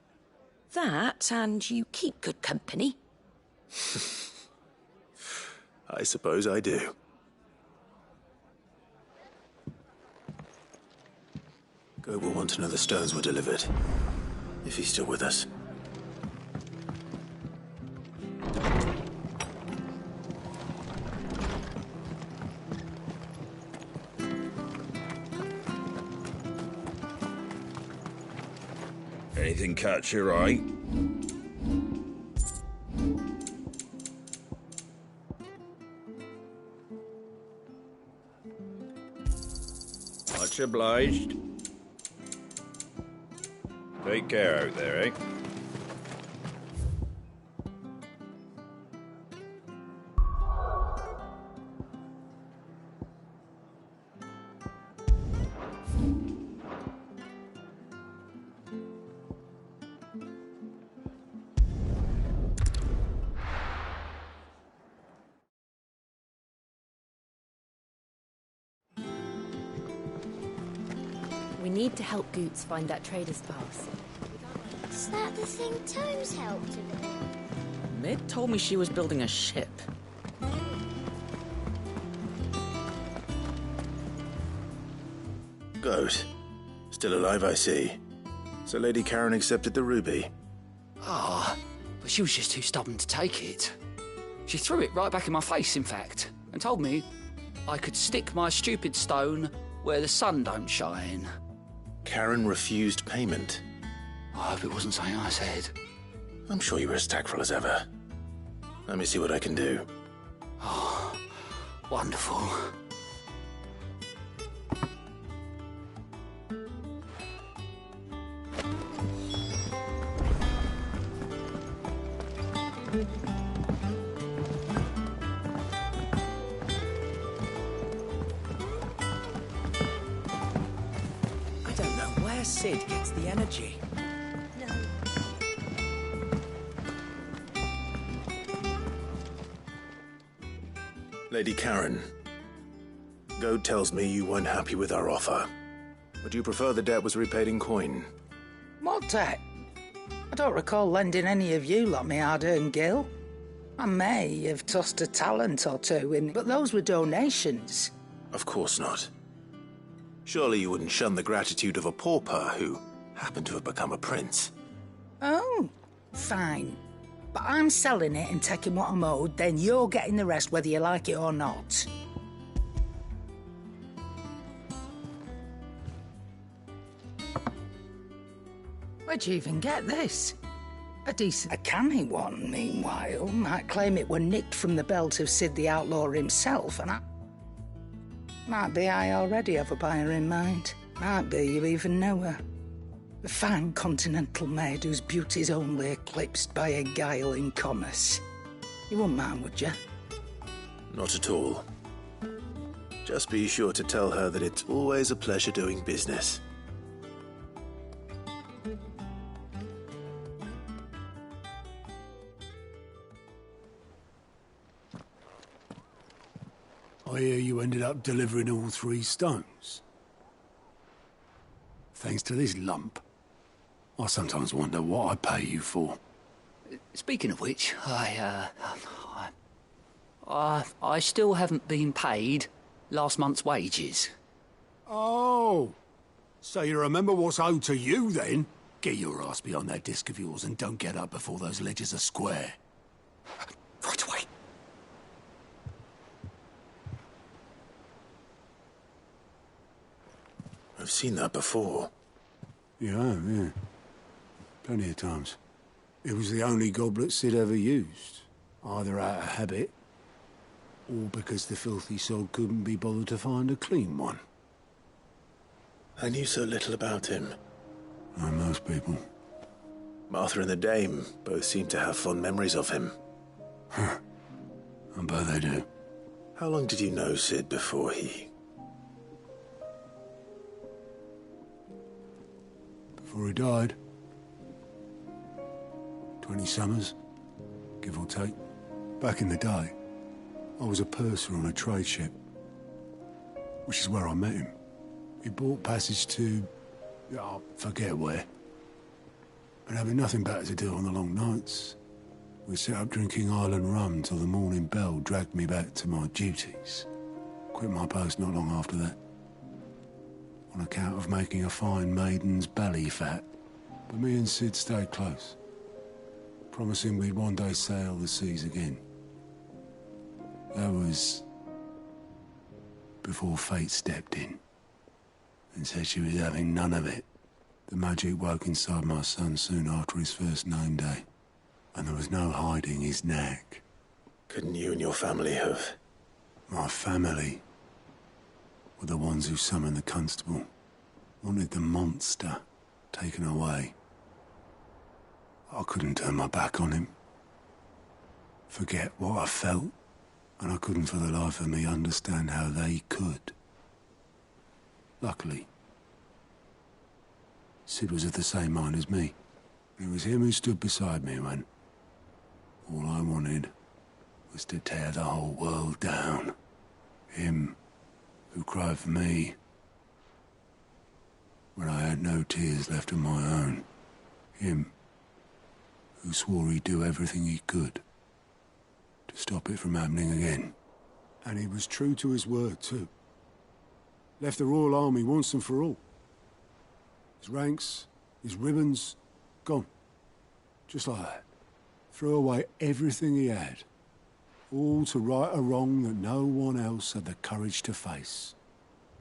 That, and you keep good company. I suppose I do. Goat will want to know the stones were delivered, if he's still with us. Anything catch your eye? Much obliged. Take care out there, eh? We need to help Goots find that trader's pass. Is that the thing Tomes helped to build? Mid told me she was building a ship. Goat. Still alive, I see. So Lady Karen accepted the ruby. Ah, but she was just too stubborn to take it. She threw it right back in my face, in fact, and told me I could stick my stupid stone where the sun don't shine. Karen refused payment. I hope it wasn't something I said. I'm sure you were as tactful as ever. Let me see what I can do. Oh, wonderful. I don't know where Sid gets the energy. Lady Karen, Goat tells me you weren't happy with our offer. Would you prefer the debt was repaid in coin? What debt? I don't recall lending any of you lot me hard-earned gil. I may have tossed a talent or two in, but those were donations. Of course not. Surely you wouldn't shun the gratitude of a pauper who happened to have become a prince. Oh, fine. But I'm selling it and taking what I'm owed, then you're getting the rest whether you like it or not. Where'd you even get this? A canny one, meanwhile, might claim it were nicked from the belt of Sid the Outlaw himself, and might be I already have a buyer in mind. Might be you even know her. A fine continental maid whose beauty's only eclipsed by a guile in commerce. You wouldn't mind, would you? Not at all. Just be sure to tell her that it's always a pleasure doing business. I hear you ended up delivering all 3 stones. Thanks to this lump. I sometimes wonder what I pay you for. Speaking of which, I still haven't been paid last month's wages. Oh, so you remember what's owed to you then? Get your ass behind that disc of yours and don't get up before those ledgers are square. Right away. I've seen that before. Yeah. Plenty of times. It was the only goblet Sid ever used. Either out of habit, or because the filthy soul couldn't be bothered to find a clean one. I knew so little about him. Like most people. Martha and the Dame both seem to have fond memories of him. I bet they do. How long did you know Sid before he... Before he died. 20 summers, give or take. Back in the day, I was a purser on a trade ship, which is where I met him. He bought passage to... I forget where. And having nothing better to do on the long nights, we sat up drinking island rum till the morning bell dragged me back to my duties. Quit my post not long after that. On account of making a fine maiden's belly fat. But me and Sid stayed close, promising we'd one day sail the seas again. That was before fate stepped in and said she was having none of it. The magic woke inside my son soon after his first name day, and there was no hiding his knack. Couldn't you and your family have... My family were the ones who summoned the constable, wanted the monster taken away. I couldn't turn my back on him, forget what I felt, and I couldn't for the life of me understand how they could. Luckily, Sid was of the same mind as me. It was him who stood beside me when all I wanted was to tear the whole world down. Him who cried for me when I had no tears left of my own. Him, who swore he'd do everything he could to stop it from happening again. And he was true to his word, too. Left the Royal Army once and for all. His ranks, his ribbons, gone. Just like that. Threw away everything he had. All to right a wrong that no one else had the courage to face.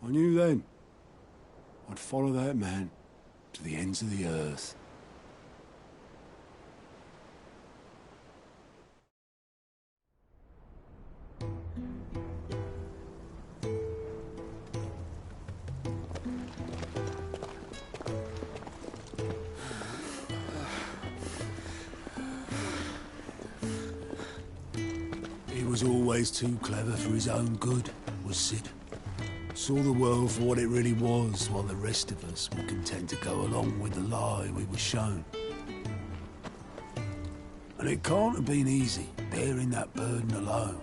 I knew then I'd follow that man to the ends of the earth. He was always too clever for his own good, was Sid. Saw the world for what it really was, while the rest of us were content to go along with the lie we were shown. And it can't have been easy, bearing that burden alone.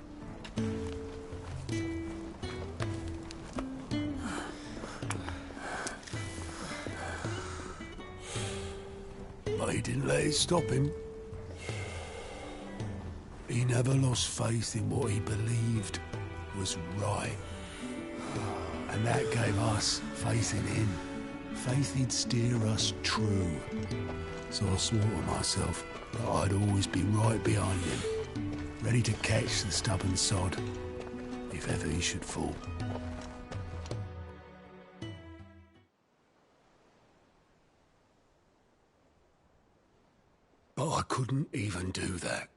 But he didn't let it stop him. He never lost faith in what he believed was right. And that gave us faith in him. Faith he'd steer us true. So I swore to myself that I'd always be right behind him, ready to catch the stubborn sod, if ever he should fall. But I couldn't even do that.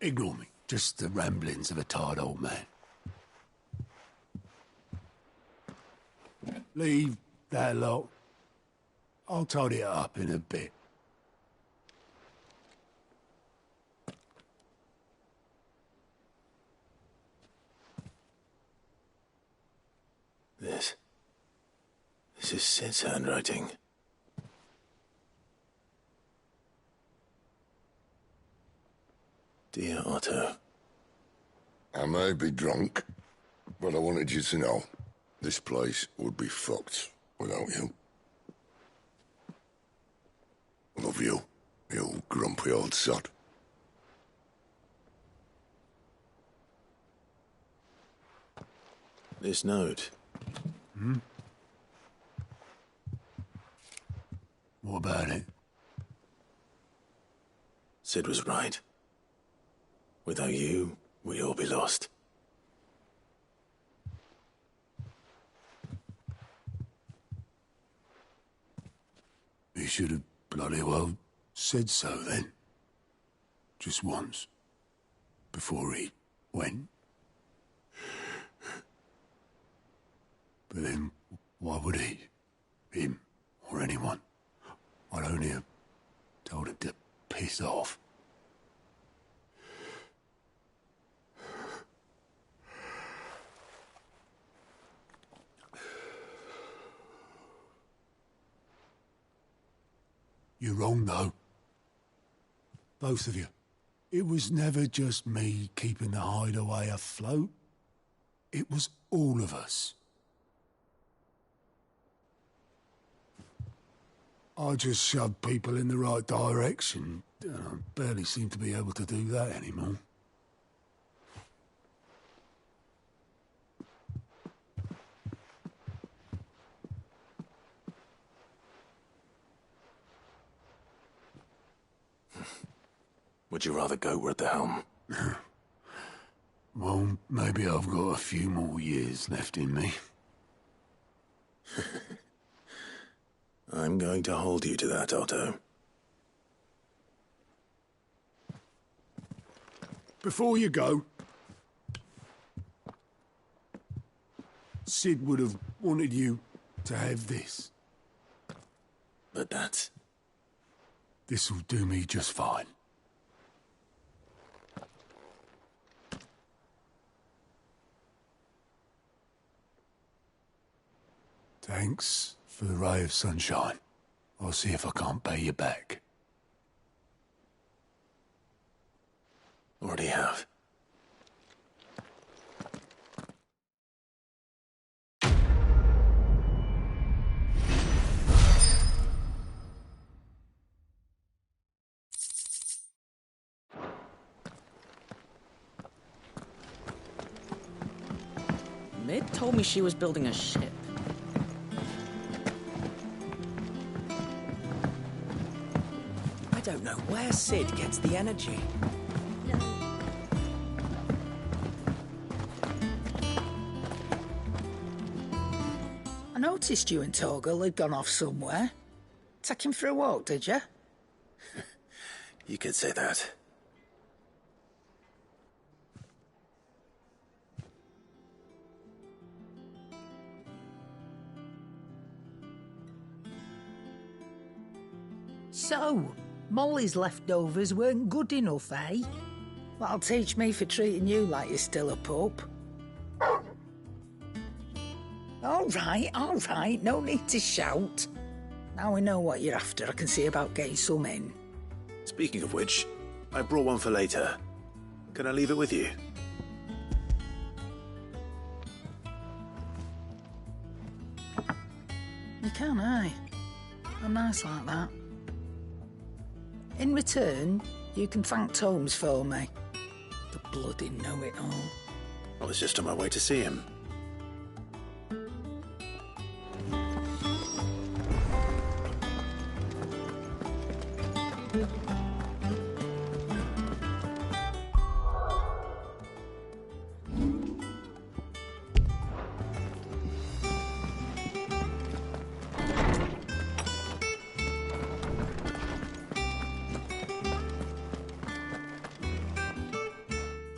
Ignore me. Just the ramblings of a tired old man. Leave that lot. I'll tidy it up in a bit. This is Sid's handwriting. Dear Otto. I may be drunk, but I wanted you to know this place would be fucked without you. Love you, you grumpy old sod. This note. What about it? Sid was right. Without you, we'd all be lost. He should have bloody well said so then. Just once. Before he went. But then, why would he? Him, or anyone? I'd only have told him to piss off. You're wrong, though. Both of you. It was never just me keeping the hideaway afloat. It was all of us. I just shoved people in the right direction, and I barely seem to be able to do that anymore. Would you rather Goat at the helm? Well, maybe I've got a few more years left in me. I'm going to hold you to that, Otto. Before you go, Sid would have wanted you to have this. But that's... This'll do me just fine. Thanks for the ray of sunshine. I'll see if I can't pay you back. Already have. Mid told me she was building a ship. I don't know where Sid gets the energy. I noticed you and Torgal had gone off somewhere. Take him for a walk, did you? You could say that. So, Molly's leftovers weren't good enough, eh? That'll teach me for treating you like you're still a pup. All right, no need to shout. Now we know what you're after, I can see about getting some in. Speaking of which, I brought one for later. Can I leave it with you? You can, aye. I'm nice like that. In return, you can thank Tomes for me. The bloody know-it-all. I was just on my way to see him.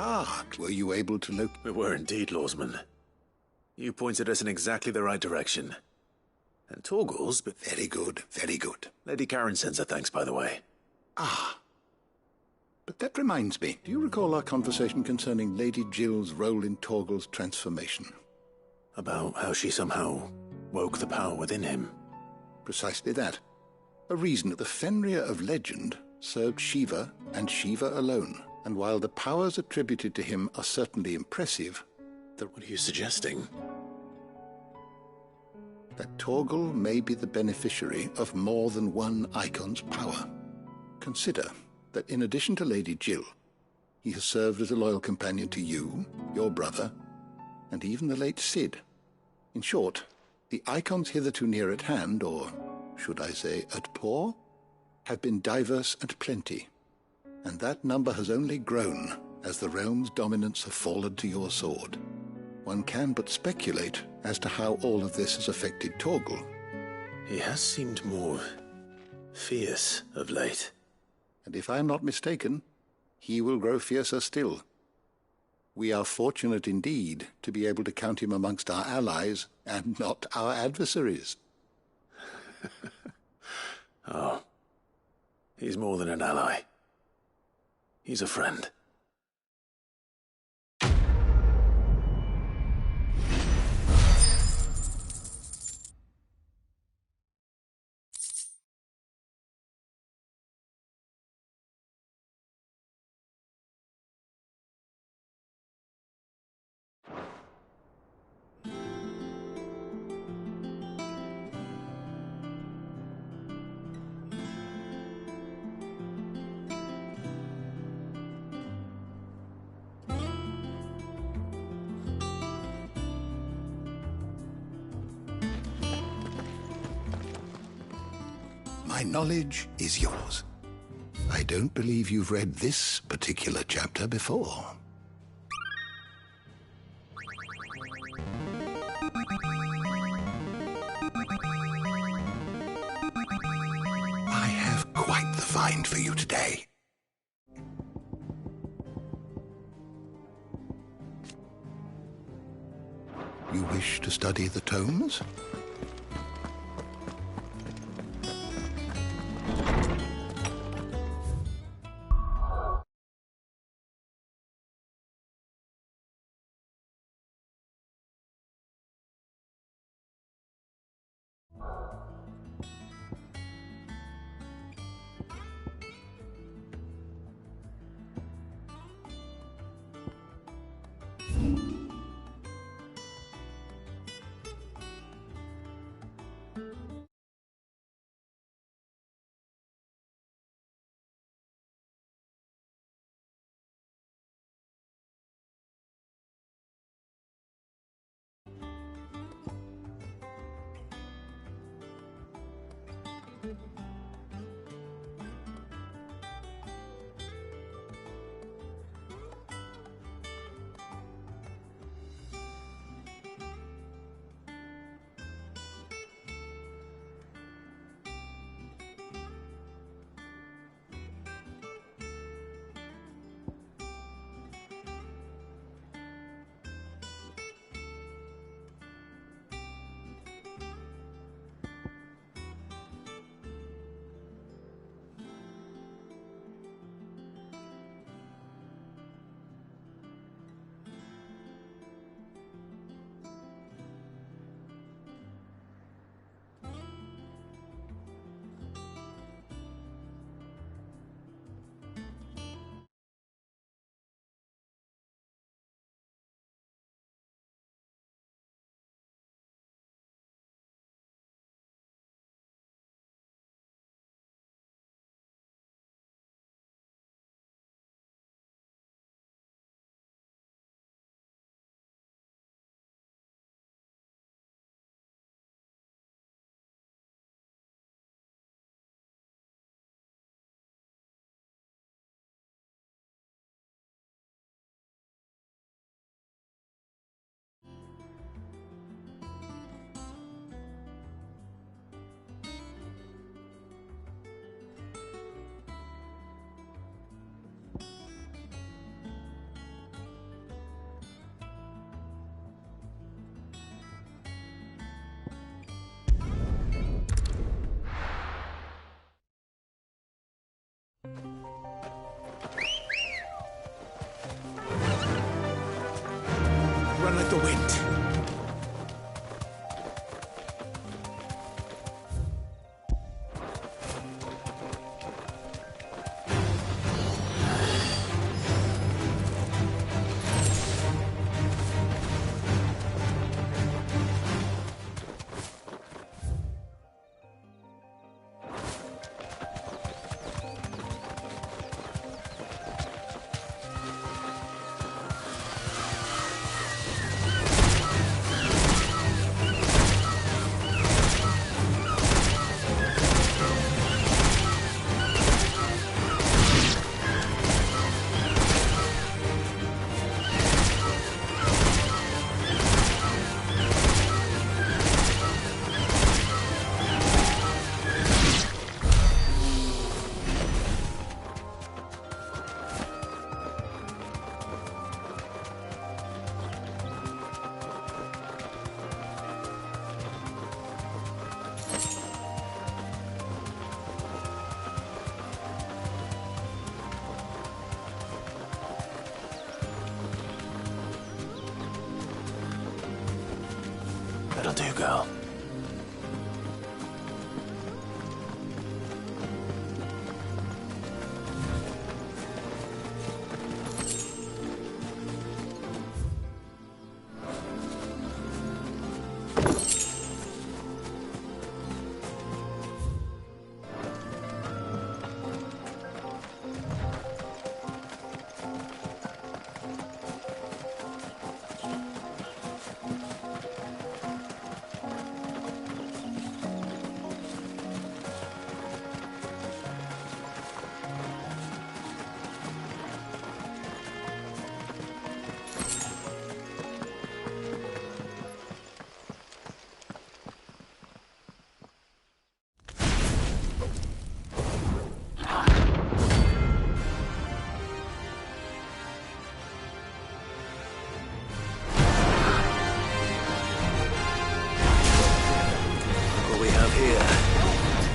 Ah, were you able to look? We were indeed, Lawsman. You pointed us in exactly the right direction. And Torgal's, but... Very good, very good. Lady Karen sends her thanks, by the way. Ah. But that reminds me, do you recall our conversation concerning Lady Jill's role in Torgal's transformation? About how she somehow woke the power within him. Precisely that. A reason that the Fenrir of legend served Shiva and Shiva alone. And while the powers attributed to him are certainly impressive, What are you suggesting? That Torgal may be the beneficiary of more than one Icon's power. Consider that in addition to Lady Jill, he has served as a loyal companion to you, your brother, and even the late Cid. In short, the Icons hitherto near at hand, or should I say at paw, have been diverse and plenty. And that number has only grown as the realm's dominance have fallen to your sword. One can but speculate as to how all of this has affected Torgal. He has seemed more fierce of late. And if I am not mistaken, he will grow fiercer still. We are fortunate indeed to be able to count him amongst our allies and not our adversaries. Oh, he's more than an ally. He's a friend. My knowledge is yours. I don't believe you've read this particular chapter before. I have quite the find for you today. You wish to study the tomes? Run like the wind. That'll do, girl.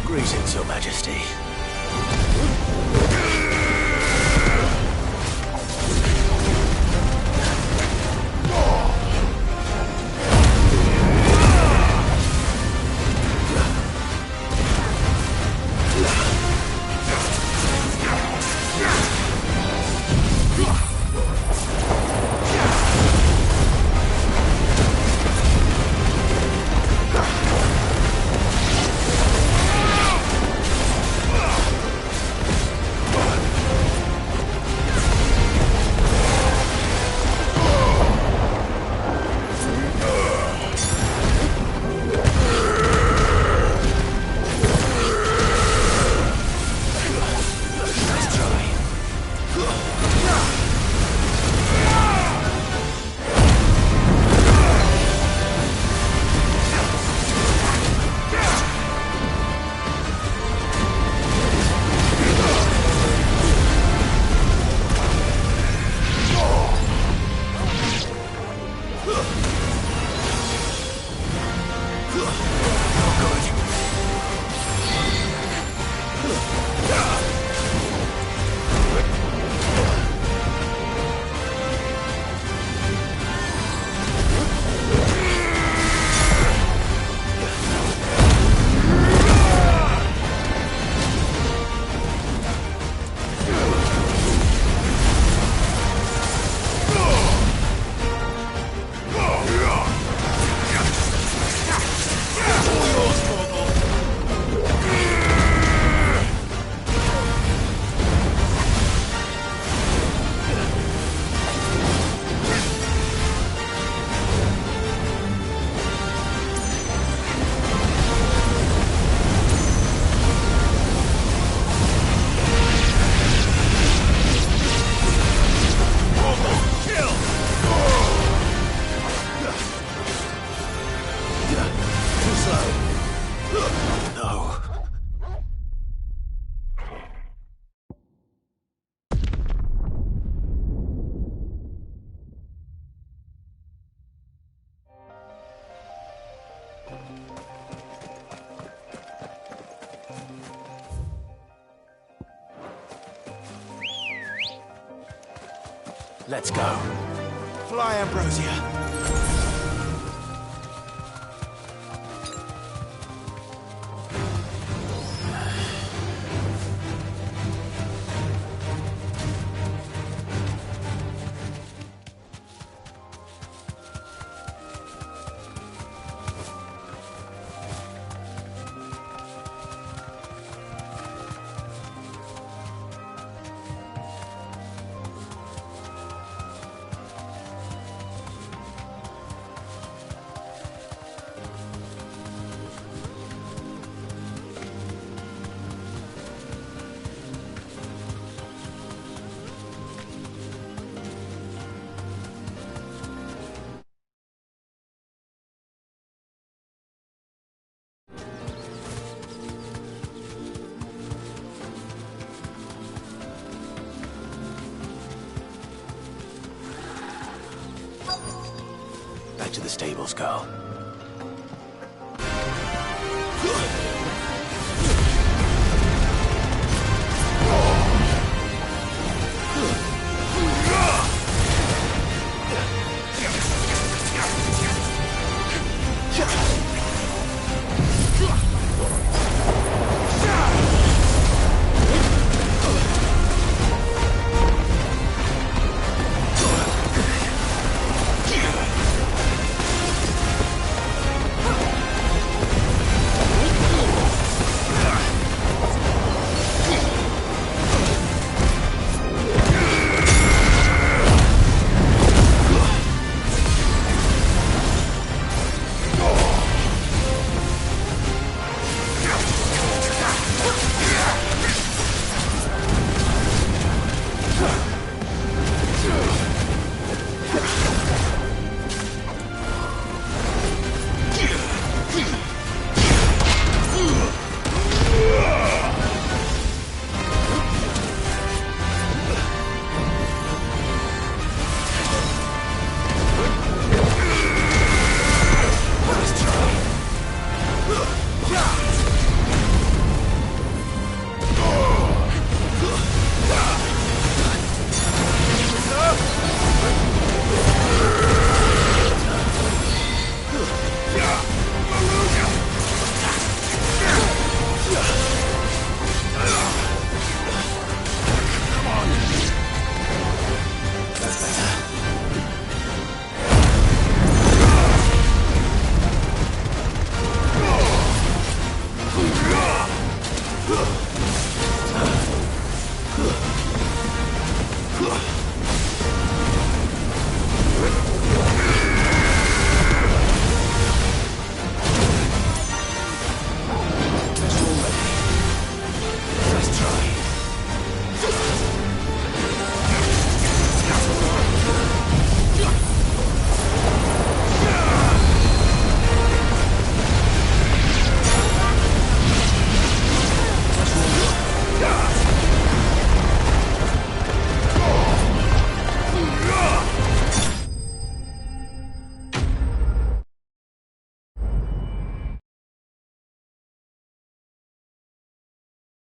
Greetings, Your Majesty. Let's go. Fly, Ambrosia. Back to the stables, girl.